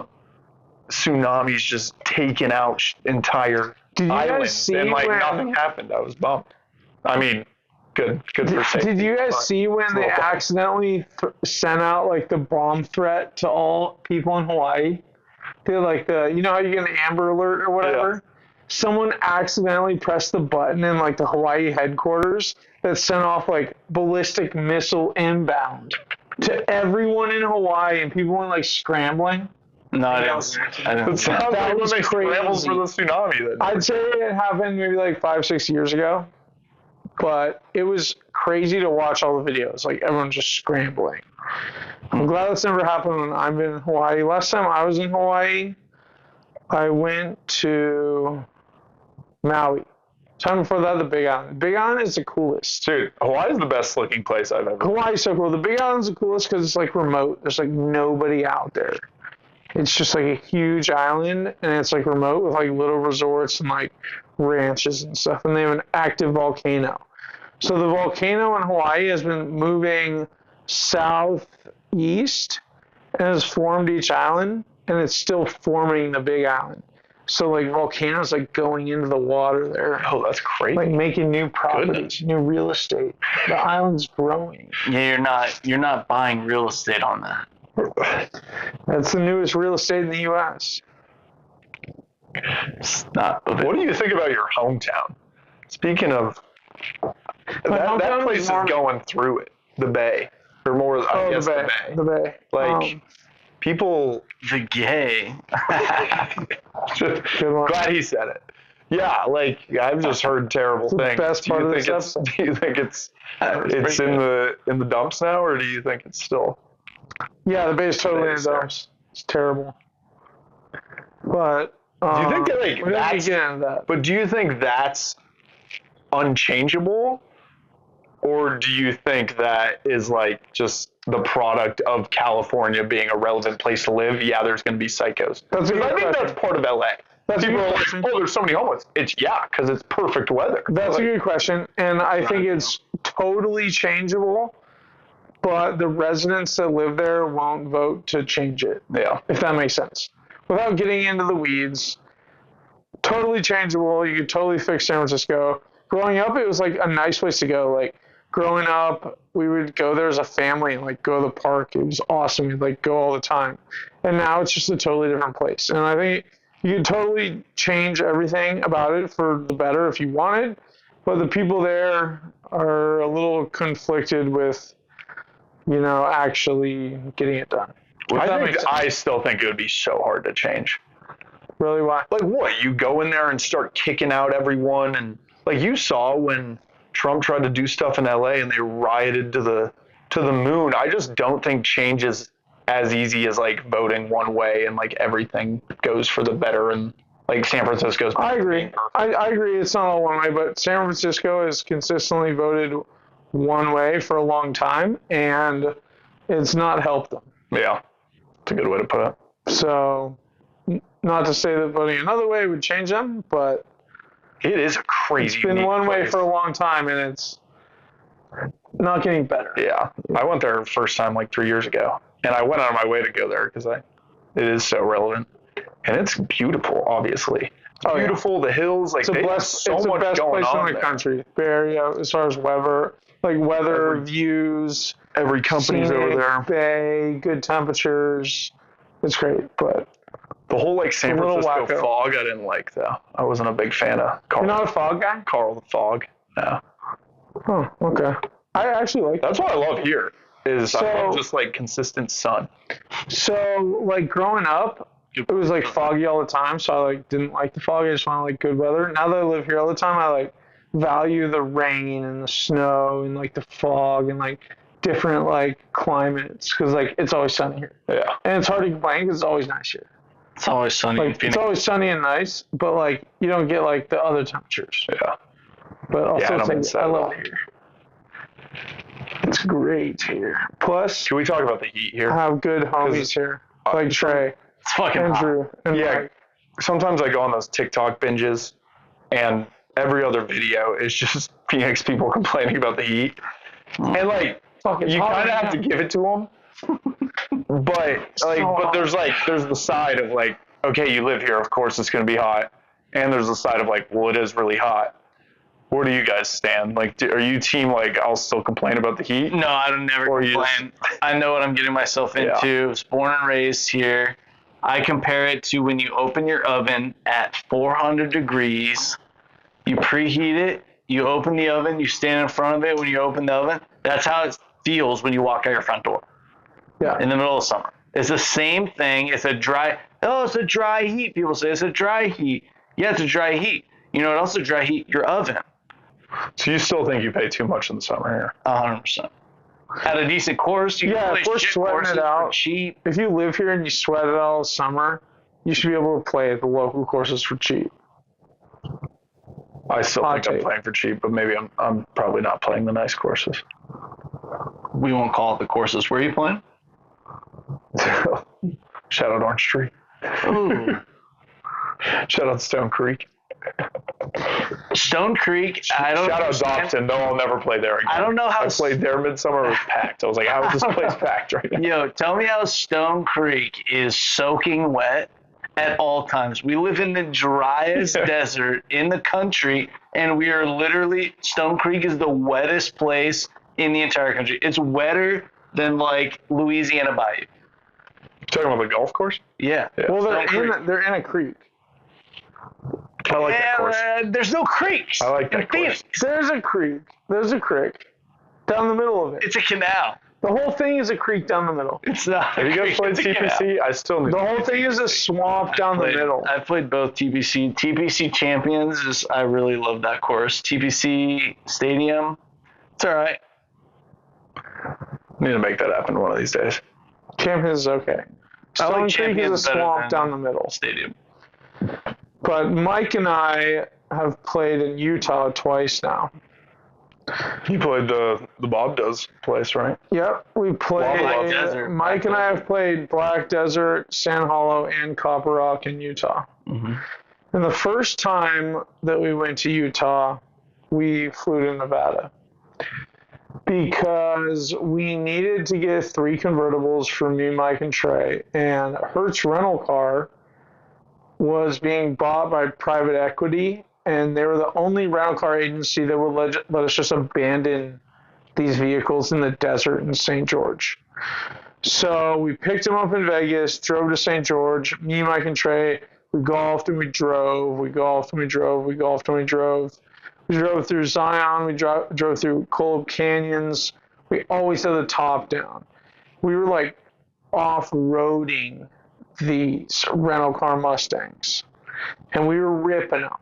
Speaker 5: tsunamis just taking out entire
Speaker 1: Did you guys
Speaker 5: islands,
Speaker 1: see
Speaker 5: and like
Speaker 1: when-
Speaker 5: nothing happened. I was bummed. I mean, good for safety.
Speaker 1: Did you guys
Speaker 5: but
Speaker 1: see when
Speaker 5: it's a
Speaker 1: they
Speaker 5: little bummed.
Speaker 1: accidentally sent out like the bomb threat to all people in Hawaii? They like you know how you get an Amber Alert or whatever? Someone accidentally pressed the button in like the Hawaii headquarters that sent off like ballistic missile inbound to everyone in Hawaii, and people went like scrambling.
Speaker 3: No, I
Speaker 1: That
Speaker 3: didn't.
Speaker 1: was an accident.
Speaker 3: I
Speaker 5: It
Speaker 3: didn't.
Speaker 5: sounds
Speaker 1: That
Speaker 5: like when
Speaker 1: was
Speaker 5: they scrambled
Speaker 1: crazy.
Speaker 5: for the tsunami. Then
Speaker 1: I'd say it happened maybe like 5-6 years ago, but it was crazy to watch all the videos. Like everyone just scrambling. I'm glad that's never happened when I've been in Hawaii. Last time I was in Hawaii, I went to Maui. Time before that, the Big Island. Big Island is the coolest.
Speaker 5: dude, Hawaii's the best looking place I've ever.
Speaker 1: Hawaii's so cool. The Big Island's the coolest because it's like remote. There's like nobody out there. It's just like a huge island, and it's like remote with like little resorts and like ranches and stuff. And they have an active volcano. So the volcano in Hawaii has been moving southeast and has formed each island, and it's still forming the Big Island. So like volcanoes like going into the water there,
Speaker 5: Oh, that's crazy.
Speaker 1: like making new properties,
Speaker 5: Goodness.
Speaker 1: new real estate. The island's growing.
Speaker 3: Yeah, you're not buying real estate on that.
Speaker 1: That's the newest real estate in the U.S.
Speaker 3: It's not.
Speaker 5: What do you think about your hometown? Speaking of, that
Speaker 1: hometown
Speaker 5: place
Speaker 1: is
Speaker 5: is
Speaker 1: more-
Speaker 5: going through it, the Bay, or more, I guess the Bay.
Speaker 1: The Bay.
Speaker 5: Like, people,
Speaker 3: The gay.
Speaker 1: good one.
Speaker 5: glad he said it. Yeah, like I've just heard terrible
Speaker 1: the
Speaker 5: things.
Speaker 1: best part of this episode.
Speaker 5: Do you think it's
Speaker 3: was
Speaker 5: it's
Speaker 3: pretty
Speaker 5: in the dumps now, or do you think it's still?
Speaker 1: Yeah, the Bay's totally in
Speaker 5: Bay's
Speaker 1: the
Speaker 5: there.
Speaker 1: dumps. It's terrible. But
Speaker 5: Do you think that, like,
Speaker 1: we don't need
Speaker 5: that's-
Speaker 1: to get into that.
Speaker 5: But do you think that's unchangeable, or do you think that is like just the product of California being a relevant place to live? Yeah, there's going to be psychos.
Speaker 1: That's a good
Speaker 5: I think
Speaker 1: question.
Speaker 5: that's part of LA.
Speaker 1: That's a
Speaker 5: People
Speaker 1: good
Speaker 5: are like,
Speaker 1: question.
Speaker 5: oh, there's so many homeless. It's because it's perfect weather.
Speaker 1: That's
Speaker 5: Like,
Speaker 1: a good question, and I think it's totally changeable. But the residents that live there won't vote to change it,
Speaker 5: yeah.
Speaker 1: if that makes sense. Without getting into the weeds, totally changeable. You could totally fix San Francisco. Growing up, it was like a nice place to go. Like growing up, we would go there as a family and like go to the park. It was awesome. We'd like go all the time. And now it's just a totally different place. And I think you could totally change everything about it for the better if you wanted. But the people there are a little conflicted with, actually getting it done.
Speaker 5: I still think it would be so hard to change.
Speaker 1: Really, why?
Speaker 5: Like what? You go in there and start kicking out everyone, and like you saw when Trump tried to do stuff in LA and they rioted to the moon. I just don't think change is as easy as like voting one way and like everything goes for the better, and like San Francisco's.
Speaker 1: I agree. I agree. It's not all one way, but San Francisco has consistently voted one way for a long time, and it's not helped them.
Speaker 5: Yeah, it's a good way to put it.
Speaker 1: So, not to say that voting another way would change them, but
Speaker 5: It is a crazy.
Speaker 1: it's been
Speaker 5: unique
Speaker 1: one way
Speaker 5: place.
Speaker 1: for a long time, and it's not getting better.
Speaker 5: Yeah, I went there first time like 3 years ago, and I went out of my way to go there because it is so relevant, and it's beautiful. Obviously, it's
Speaker 1: Oh, yeah.
Speaker 5: beautiful. The hills, like
Speaker 1: It's
Speaker 5: they
Speaker 1: the
Speaker 5: have
Speaker 1: best,
Speaker 5: so
Speaker 1: it's the
Speaker 5: much
Speaker 1: best
Speaker 5: going
Speaker 1: place
Speaker 5: on
Speaker 1: in the
Speaker 5: there.
Speaker 1: country. Bay Area, as far as weather, views,
Speaker 5: Every company's over
Speaker 1: scenic
Speaker 5: there.
Speaker 1: Bay, good temperatures. It's great, but
Speaker 5: The whole like San
Speaker 1: a little
Speaker 5: Francisco
Speaker 1: wacko.
Speaker 5: fog, I didn't like though. I wasn't a big fan of Carl.
Speaker 1: you're not a fog guy?
Speaker 5: Carl the Fog. No,
Speaker 1: Oh, okay. I actually like
Speaker 5: that's what I love here. Is I love
Speaker 1: So-
Speaker 5: just like consistent sun.
Speaker 1: So, like, growing up, it was, like, foggy all the time, so I, like, didn't like the fog. I just wanted, like, good weather. Now that I live here all the time, I, like, value the rain and the snow and, like, the fog and, like, different, like, climates because, like, it's always sunny here.
Speaker 5: Yeah,
Speaker 1: And it's hard to complain because it's always nice here.
Speaker 3: It's always sunny in
Speaker 1: Like,
Speaker 3: Phoenix.
Speaker 1: it's always sunny and nice, but, like, you don't get, like, the other temperatures.
Speaker 5: yeah.
Speaker 1: But
Speaker 5: Yeah, I
Speaker 1: also,
Speaker 5: don't
Speaker 1: it's, like,
Speaker 5: miss that
Speaker 1: I
Speaker 5: at
Speaker 1: love
Speaker 5: all.
Speaker 1: it here. It's great here. Plus,
Speaker 5: Can we talk about the heat
Speaker 1: I
Speaker 5: here?
Speaker 1: have good homies here, like Trey
Speaker 3: It's fucking
Speaker 1: and
Speaker 3: hot.
Speaker 1: Drew. And
Speaker 5: Yeah.
Speaker 1: Mike.
Speaker 5: Sometimes I go on those TikTok binges, and every other video is just Phoenix people complaining about the heat. And like,
Speaker 1: fucking
Speaker 5: you
Speaker 1: hot
Speaker 5: kind of
Speaker 1: right
Speaker 5: have to
Speaker 1: now."
Speaker 5: give it to them. But there's the side of like, okay, you live here, of course it's going to be hot, and there's the side of like, well, it is really hot. Where do you guys stand? Like, are you team like I'll still complain about the heat?
Speaker 3: No, I don't never
Speaker 5: Or you
Speaker 3: complain. I know what I'm getting myself into.
Speaker 5: Yeah.
Speaker 3: I was born and raised here. I compare it to when you open your oven at 400 degrees, you preheat it, you open the oven, you stand in front of it when you open the oven. That's how it feels when you walk out your front door
Speaker 1: Yeah.
Speaker 3: in the middle of summer. It's the same thing. It's a dry heat. People say it's a dry heat. Yeah, it's a dry heat. You know what else is a dry heat? Your oven.
Speaker 5: So you still think you pay too much in the summer here?
Speaker 3: 100%. At a decent course, you can
Speaker 1: If
Speaker 3: play
Speaker 1: we're
Speaker 3: shit
Speaker 1: sweating
Speaker 3: courses
Speaker 1: it
Speaker 3: for
Speaker 1: out,
Speaker 3: cheap.
Speaker 1: if you live here and you sweat it all summer, you should be able to play at the local courses for cheap.
Speaker 5: I still
Speaker 1: Hot
Speaker 5: think I'm
Speaker 1: take.
Speaker 5: playing for cheap, but maybe I'm probably not playing the nice courses.
Speaker 3: We won't call it the courses. Where are you playing?
Speaker 5: Shout out Orange Tree.
Speaker 3: Ooh.
Speaker 5: Shout out Stone Creek.
Speaker 3: Stone Creek. I don't
Speaker 5: Shout out
Speaker 3: understand.
Speaker 5: Dobson. No, I'll never play there again.
Speaker 3: I don't know how
Speaker 5: I played there midsummer. It was packed. I was like, how is this place packed right now?
Speaker 3: Yo, tell me how Stone Creek is soaking wet at all times. We live in the driest desert in the country, and we are literally, Stone Creek is the wettest place in the entire country. It's wetter than like Louisiana Bayou.
Speaker 5: Talking about the golf course?
Speaker 3: Yeah.
Speaker 1: Well,
Speaker 3: Stone
Speaker 1: they're in a creek.
Speaker 5: I like that course.
Speaker 3: There's no creeks.
Speaker 5: I like that
Speaker 3: in
Speaker 5: course.
Speaker 3: Phoenix.
Speaker 1: There's a creek. There's a creek down the middle of it.
Speaker 3: It's a canal.
Speaker 1: The whole thing is a creek down the middle.
Speaker 3: It's not.
Speaker 5: Have you guys played
Speaker 3: It's a canal.
Speaker 5: TPC? I still need
Speaker 1: The whole thing is a swamp down the middle.
Speaker 3: I played both TPC. TPC Champions, I really love that course. TPC Stadium, it's all right.
Speaker 5: need to make that happen one of these days.
Speaker 1: Champions is okay.
Speaker 3: I
Speaker 1: Stone
Speaker 3: like
Speaker 1: Creek is a
Speaker 3: Champions better
Speaker 1: swamp
Speaker 3: than
Speaker 1: down the middle.
Speaker 3: Stadium.
Speaker 1: But Mike and I have played in Utah twice now.
Speaker 5: You played the Bob Does place, right?
Speaker 1: Yep, we played.
Speaker 3: Black Desert.
Speaker 1: Mike and I have played Black Desert, Sand Hollow, and Copper Rock in Utah.
Speaker 3: Mm-hmm.
Speaker 1: And the first time that we went to Utah, we flew to Nevada because we needed to get 3 convertibles for me, Mike, and Trey. And Hertz Rental Car was being bought by private equity, and they were the only rental car agency that would let us just abandon these vehicles in the desert in St. George. So we picked them up in Vegas, drove to St. George. Me, Mike, and Trey, we golfed and we drove. We golfed and we drove. We golfed and we drove. We drove through Zion. We drove through Kolob Canyons. We always had the top down. We were like off-roading these rental car Mustangs, and we were ripping them.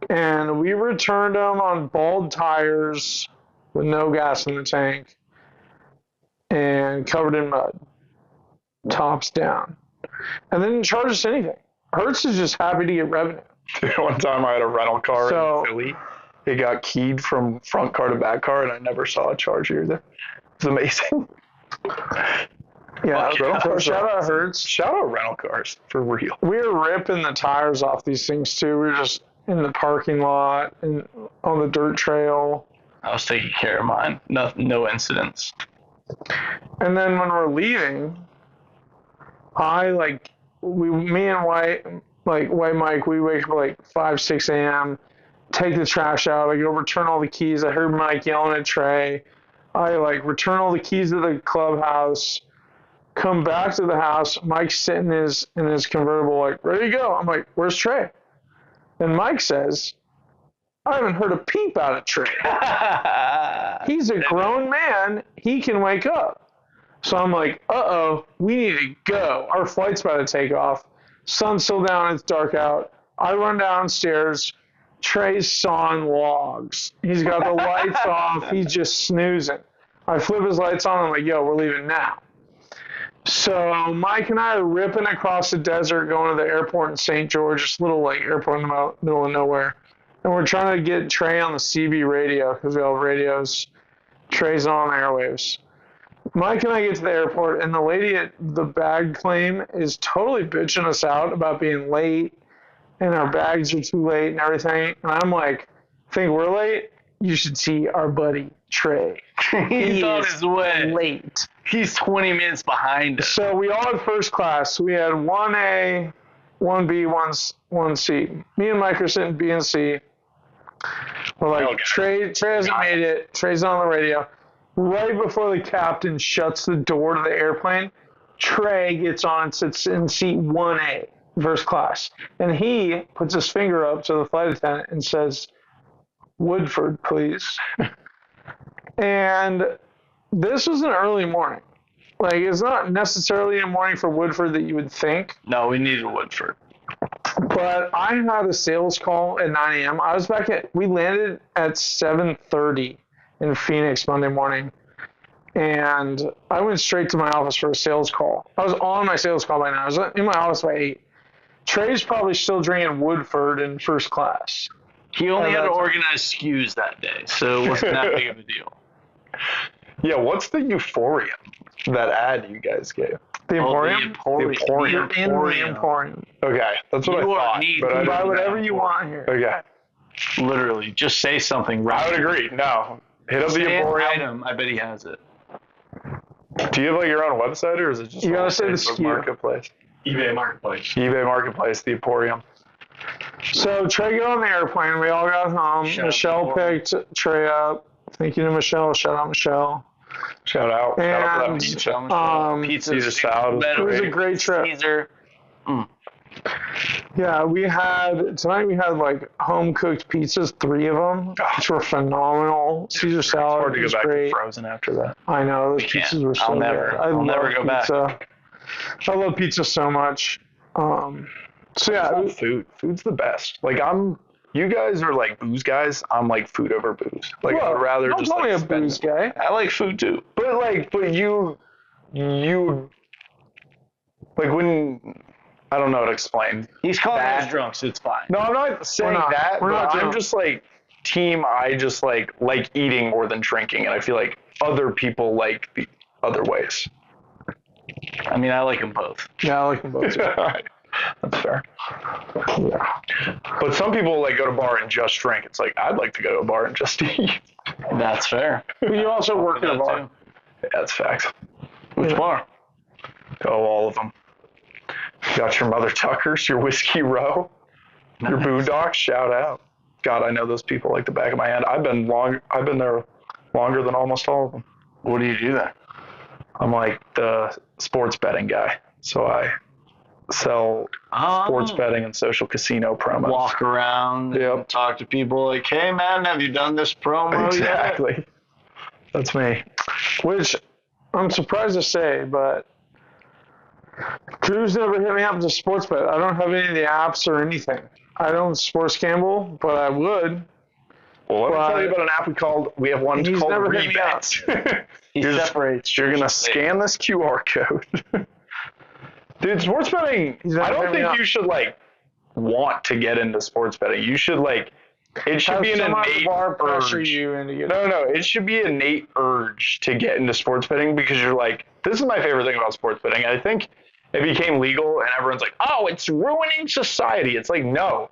Speaker 1: And we returned them on bald tires with no gas in the tank and covered in mud, tops down. And they didn't charge us anything. Hertz is just happy to get revenue.
Speaker 5: One time I had a rental car
Speaker 1: So-
Speaker 5: in Philly. It got keyed from front car to back car, and I never saw a charge either. It was amazing.
Speaker 1: Yeah,
Speaker 5: rental cars
Speaker 1: shout
Speaker 5: are
Speaker 1: out
Speaker 5: awesome.
Speaker 1: Hertz.
Speaker 5: Shout out rental cars, for real.
Speaker 1: We were ripping the tires off these things too. We were just in the parking lot and on the dirt trail.
Speaker 3: I was taking care of mine. No incidents.
Speaker 1: And then when we're leaving, me and White Mike, we wake up at like 5, 6 a.m., take the trash out. I go return all the keys. I heard Mike yelling at Trey. I return all the keys to the clubhouse, come back to the house. Mike's sitting in his convertible, ready to go. I'm like, where's Trey? And Mike says, I haven't heard a peep out of Trey. He's a grown man. He can wake up. So I'm like, uh-oh, we need to go. Our flight's about to take off. Sun's still down. It's dark out. I run downstairs. Trey's sawing logs. He's got the lights off. He's just snoozing. I flip his lights on. I'm like, yo, we're leaving now. So Mike and I are ripping across the desert, going to the airport in St. George, this little airport in the middle of nowhere. And we're trying to get Trey on the CB radio because we all have radios. Trey's on airwaves. Mike and I get to the airport, and the lady at the bag claim is totally bitching us out about being late, and our bags are too late and everything. And I'm like, think we're late? you should see our buddy Trey.
Speaker 3: He's on his way.
Speaker 1: Late.
Speaker 3: He's 20 minutes behind us.
Speaker 1: So we all had first class. We had 1A, 1B, 1C. Me and Mike are sitting B and C. We're like,
Speaker 5: Okay.
Speaker 1: Trey hasn't made it. Trey's on the radio. Right before the captain shuts the door to the airplane, Trey gets on and sits in seat 1A, first class. And he puts his finger up to the flight attendant and says, Woodford, please. And this was an early morning. Like, it's not necessarily a morning for Woodford that you would think.
Speaker 3: No, we needed Woodford.
Speaker 1: But I had a sales call at 9 a.m. We landed at 7:30 in Phoenix Monday morning. And I went straight to my office for a sales call. I was on my sales call by now. I was in my office by 8. Trey's probably still drinking Woodford in first class.
Speaker 3: He only had to organize SKUs that day, so it wasn't that big of a deal.
Speaker 5: Yeah, what's the Euphoria? That ad you guys gave.
Speaker 1: The Emporium?
Speaker 3: The Emporium.
Speaker 5: The Emporium.
Speaker 1: You're in the Emporium.
Speaker 5: Okay, that's what
Speaker 3: You
Speaker 5: I
Speaker 3: are
Speaker 5: thought.
Speaker 3: neat.
Speaker 5: But I
Speaker 1: You buy
Speaker 5: didn't
Speaker 1: whatever
Speaker 5: know.
Speaker 1: you want here.
Speaker 5: Okay,
Speaker 3: Literally, just say something.
Speaker 5: I would agree. No, hit up the
Speaker 3: Say an
Speaker 5: Emporium.
Speaker 3: item. I bet he has it.
Speaker 5: Do you have like your own website, or is it just
Speaker 1: You gotta
Speaker 5: all
Speaker 1: say the
Speaker 5: Facebook
Speaker 1: SKU.
Speaker 5: Marketplace?
Speaker 4: eBay Marketplace.
Speaker 5: eBay Marketplace, the Emporium.
Speaker 1: So Trey got on the airplane. We all got home.
Speaker 3: Shout out
Speaker 1: Michelle
Speaker 3: to
Speaker 1: picked Trey up. Thank you to Michelle. Shout out Michelle.
Speaker 5: Shout out for that
Speaker 1: And,
Speaker 5: pizza.
Speaker 3: Pizza
Speaker 5: Caesar salad.
Speaker 1: It was a great trip.
Speaker 3: Caesar.
Speaker 1: Yeah, tonight we had like home cooked pizzas, 3 of them, which were phenomenal. Caesar
Speaker 5: It's
Speaker 1: salad
Speaker 5: hard to go
Speaker 1: was
Speaker 5: back
Speaker 1: great.
Speaker 5: to frozen after that.
Speaker 1: I know those
Speaker 3: can't.
Speaker 1: pizzas were so
Speaker 3: I'll never-
Speaker 1: good.
Speaker 3: I'll never
Speaker 1: love
Speaker 3: go back.
Speaker 1: pizza. I love pizza so much. So yeah,
Speaker 5: I love food. Food's the best. Like you guys are like booze guys. I'm like food over booze. Like
Speaker 1: well,
Speaker 5: I'd rather
Speaker 1: don't
Speaker 5: just
Speaker 1: call me
Speaker 5: like
Speaker 1: a booze guy.
Speaker 3: I like food too.
Speaker 5: But you like when I don't know how to explain.
Speaker 3: He's calling
Speaker 5: That-
Speaker 3: us drunks. It's fine.
Speaker 5: No, I'm not saying
Speaker 1: We're not.
Speaker 5: that.
Speaker 1: We're
Speaker 5: but
Speaker 1: not
Speaker 5: I'm
Speaker 1: drunk.
Speaker 5: just like team. I just like eating more than drinking, and I feel like other people like the other ways.
Speaker 3: I mean, I like them both.
Speaker 1: Yeah, I like them both.
Speaker 5: That's fair.
Speaker 1: Yeah.
Speaker 5: But some people like go to a bar and just drink. It's like I'd like to go to a bar and just eat.
Speaker 3: That's fair.
Speaker 1: But you also work at a
Speaker 3: That
Speaker 1: bar.
Speaker 3: too.
Speaker 5: Yeah, that's facts.
Speaker 3: Which bar?
Speaker 5: Oh, all of them. You got your Mother Tuckers, your Whiskey Row, your Boondocks. Shout out. God, I know those people like the back of my hand. I've been there longer than almost all of them.
Speaker 3: What do you do there?
Speaker 5: I'm like the sports betting guy, so I sell sports betting and social casino promos.
Speaker 3: Walk around and
Speaker 5: Yep.
Speaker 3: talk to people like, hey man, have you done this promo yet?
Speaker 5: Exactly. That's me.
Speaker 1: Which I'm surprised to say, but Drew's never hit me up to sports bet. I don't have any of the apps or anything. I don't sports gamble, but I would.
Speaker 5: Well, let me
Speaker 1: But
Speaker 5: tell you about an app we have one
Speaker 1: he's
Speaker 5: called
Speaker 1: never hit me up.
Speaker 5: Rebet.
Speaker 3: He separates.
Speaker 5: You're gonna
Speaker 3: church and
Speaker 5: scan this QR code. Dude, sports betting,
Speaker 1: He's never
Speaker 5: I don't
Speaker 1: hit me
Speaker 5: think
Speaker 1: up.
Speaker 5: you should want to get into sports betting. You should it should
Speaker 1: Have
Speaker 5: be an
Speaker 1: someone at the
Speaker 5: innate
Speaker 1: bar pressure
Speaker 5: urge.
Speaker 1: you into getting.
Speaker 5: No, it should be an innate urge to get into sports betting because you're like, this is my favorite thing about sports betting. I think it became legal and everyone's like, oh, it's ruining society. It's like, no.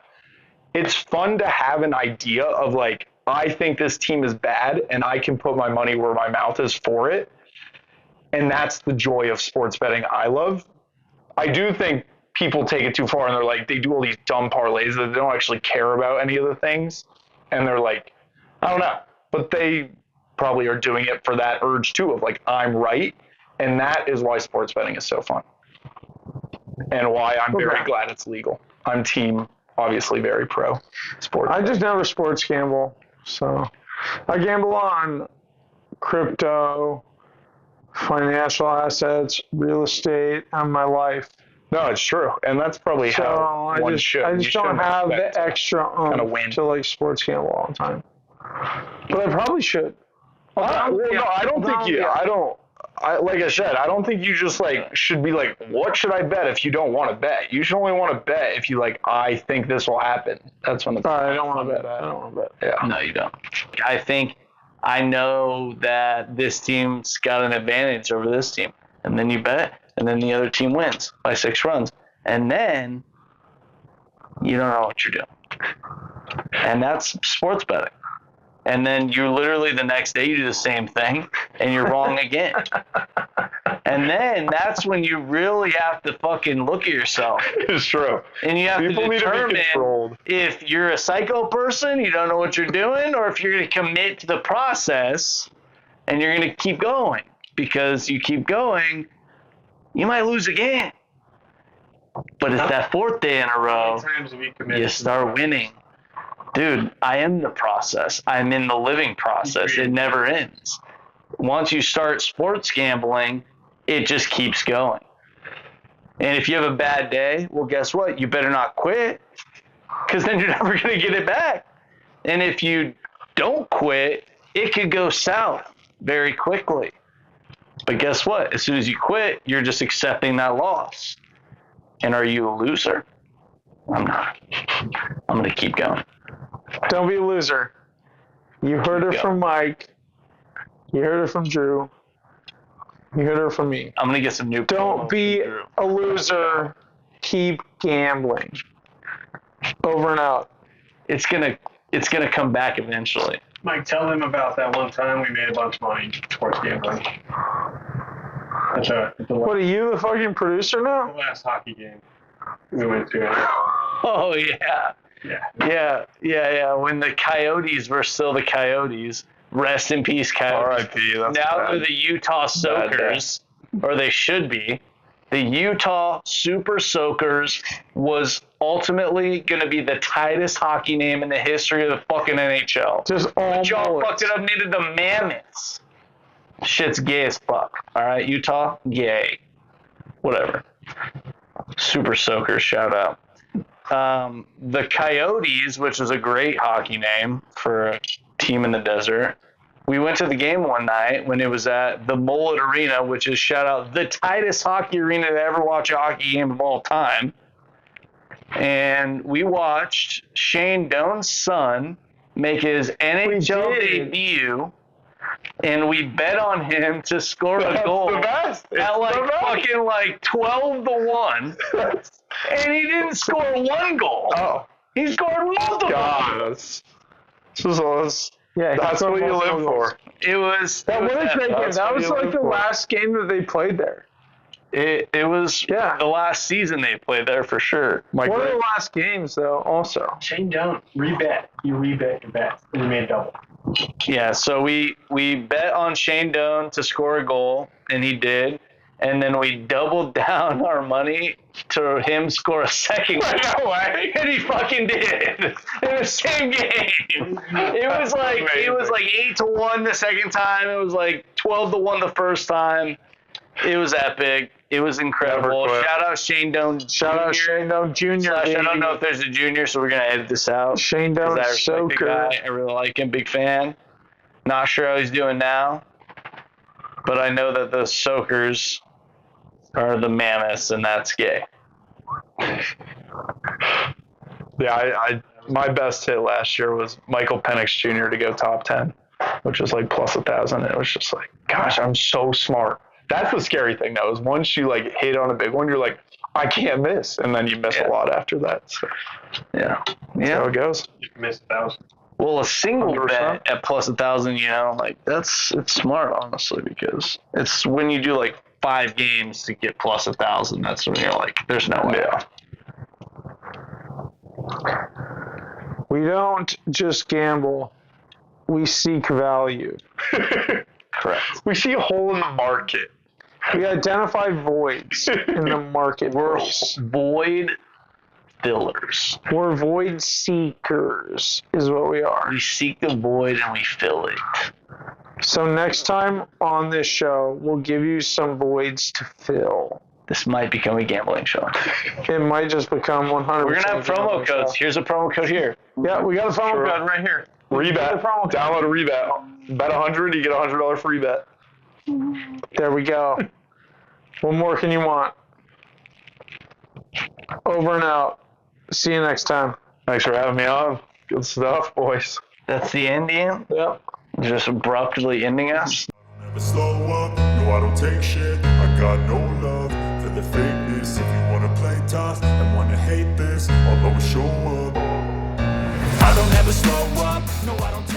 Speaker 5: It's fun to have an idea of like, I think this team is bad and I can put my money where my mouth is for it. And that's the joy of sports betting I love. I do think people take it too far and they're like, they do all these dumb parlays that they don't actually care about any of the things. And they're like, I don't know. But they probably are doing it for that urge too of like, I'm right. And that is why sports betting is so fun. And why I'm very glad it's legal. I'm team, obviously very pro sports.
Speaker 1: I just never sports gamble. So I gamble on crypto, financial assets, real estate, and my life.
Speaker 5: No, it's true. And that's probably
Speaker 1: So
Speaker 5: how
Speaker 1: I
Speaker 5: one
Speaker 1: just
Speaker 5: should.
Speaker 1: I
Speaker 5: You
Speaker 1: just don't
Speaker 5: shouldn't
Speaker 1: have
Speaker 5: expect
Speaker 1: the
Speaker 5: to
Speaker 1: extra
Speaker 5: kinda win.
Speaker 1: to like sports gamble all the time. But I probably should.
Speaker 5: No, I don't think you. Like I said, I don't think you just should be like, what should I bet if you don't want to bet? You should only want to bet if you I think this will happen. That's when it's.
Speaker 1: I don't want to bet. I don't want to bet.
Speaker 5: Yeah.
Speaker 3: No, you don't. I know that this team's got an advantage over this team. And then you bet, and then the other team wins by 6 runs. And then you don't know what you're doing. And that's sports betting. And then you literally the next day you do the same thing and you're wrong again. And then that's when you really have to fucking look at yourself.
Speaker 5: It's true.
Speaker 3: And you have
Speaker 5: People
Speaker 3: to
Speaker 5: need to be
Speaker 3: determine
Speaker 5: controlled.
Speaker 3: if you're a psycho person, you don't know what you're doing, or if you're going to commit to the process and you're going to keep going. Because you keep going, you might lose again. But it's that fourth day in a row, you start winning. Dude, I am the process. I'm in the living process. It never ends. Once you start sports gambling, it just keeps going. And if you have a bad day, well, guess what? You better not quit, because then you're never going to get it back. And if you don't quit, it could go south very quickly. But guess what? As soon as you quit, you're just accepting that loss. And are you a loser? I'm not. I'm going to keep going.
Speaker 1: Don't be a loser. You heard it from Mike. You heard it from Drew. You heard it from me.
Speaker 3: I'm going to get some new.
Speaker 1: Don't be a loser. Keep gambling. Over and out.
Speaker 3: It's gonna come back eventually.
Speaker 4: Mike, tell them about that one time we made a bunch of money sports gambling.
Speaker 1: What are you, the fucking producer now?
Speaker 4: The last hockey game we went to.
Speaker 3: Oh yeah. Yeah. When the Coyotes were still the Coyotes. Rest in peace, Coyotes.
Speaker 5: R.I.P.
Speaker 3: Now they're the Utah Soakers, or they should be. The Utah Super Soakers was ultimately going to be the tightest hockey name in the history of the fucking NHL.
Speaker 1: Just all
Speaker 3: But y'all
Speaker 1: bullets.
Speaker 3: fucked it up, needed the Mammoths. Shit's gay as fuck. All right, Utah, gay. Whatever. Super Soakers, shout out. The Coyotes, which is a great hockey name for a team in the desert. We went to the game one night when it was at the Mullet Arena, which is, shout out, the tightest hockey arena to ever watch a hockey game of all time. And we watched Shane Doan's son make his NHL debut, and we bet on him to score a goal
Speaker 5: the best.
Speaker 3: at fucking 12-1, and he didn't score one goal.
Speaker 5: Oh,
Speaker 3: He scored multiple.
Speaker 5: God.
Speaker 1: Yeah,
Speaker 5: That's what you live for.
Speaker 3: It was.
Speaker 1: That was a great game.
Speaker 5: That's
Speaker 1: That
Speaker 5: what
Speaker 1: was
Speaker 5: you
Speaker 1: like
Speaker 5: live
Speaker 1: the
Speaker 5: for.
Speaker 1: last game that they played there.
Speaker 3: It was the last season they played there for sure.
Speaker 1: One of the last games, though, also.
Speaker 4: Shane Doan, rebet. You rebet your bet. And you made double.
Speaker 3: Yeah, so we bet on Shane Doan to score a goal, and he did. And then we doubled down our money to him score a second goal.
Speaker 5: No way.
Speaker 3: And he fucking did in the same game. It was like 8-1 the second time. It was like 12-1 the first time. It was epic. It was incredible.
Speaker 5: Never quit.
Speaker 3: Shout out Shane Doan.
Speaker 1: Shout out Shane Doan Jr.
Speaker 3: I don't know if there's a junior, so we're gonna edit this out.
Speaker 1: Shane
Speaker 3: 'Cause
Speaker 1: Doan
Speaker 3: I respect the
Speaker 1: Soaker.
Speaker 3: guy. I really like him. Big fan. Not sure how he's doing now, but I know that the Soakers are the Mammoths, and that's gay.
Speaker 5: Yeah, I my best hit last year was Michael Penix Jr. to go top 10, which is like plus 1,000. It was just like, gosh, I'm so smart. That's the scary thing, though, is once you like hit on a big one, you're like, I can't miss, and then you miss a lot after that. So
Speaker 3: Yeah.
Speaker 5: that's how it goes.
Speaker 4: You missed 1,000.
Speaker 3: Well, a single
Speaker 5: 100%.
Speaker 3: bet at plus 1,000, it's smart, honestly, because it's when you do like 5 games to get plus 1,000. That's when you're like, there's no way.
Speaker 5: Yeah.
Speaker 1: We don't just gamble. We seek value.
Speaker 3: Correct.
Speaker 5: We see a hole in the market.
Speaker 1: We identify voids in the marketplace.
Speaker 3: Void fillers.
Speaker 1: We're void seekers, is what we are.
Speaker 3: We seek the void and we fill it.
Speaker 1: So next time on this show, we'll give you some voids to fill.
Speaker 3: This might become a gambling show.
Speaker 1: It might just become 100%.
Speaker 3: We're going to have promo codes. Here's a promo code here.
Speaker 1: Yeah, we got a promo
Speaker 5: Sure.
Speaker 1: code right here.
Speaker 5: Rebet. Download a rebet. Bet 100, you get a $100 free bet.
Speaker 1: There we go. What more can you want? Over and out. See you next time.
Speaker 5: Thanks for having me on. Good stuff, boys.
Speaker 3: That's the ending.
Speaker 1: Yep.
Speaker 3: Just abruptly ending us.
Speaker 2: Never slow up, no I don't take shit. I got no love for the fakeness. If you wanna play tough and wanna hate this, I'll always show up. I don't ever slow up, no I don't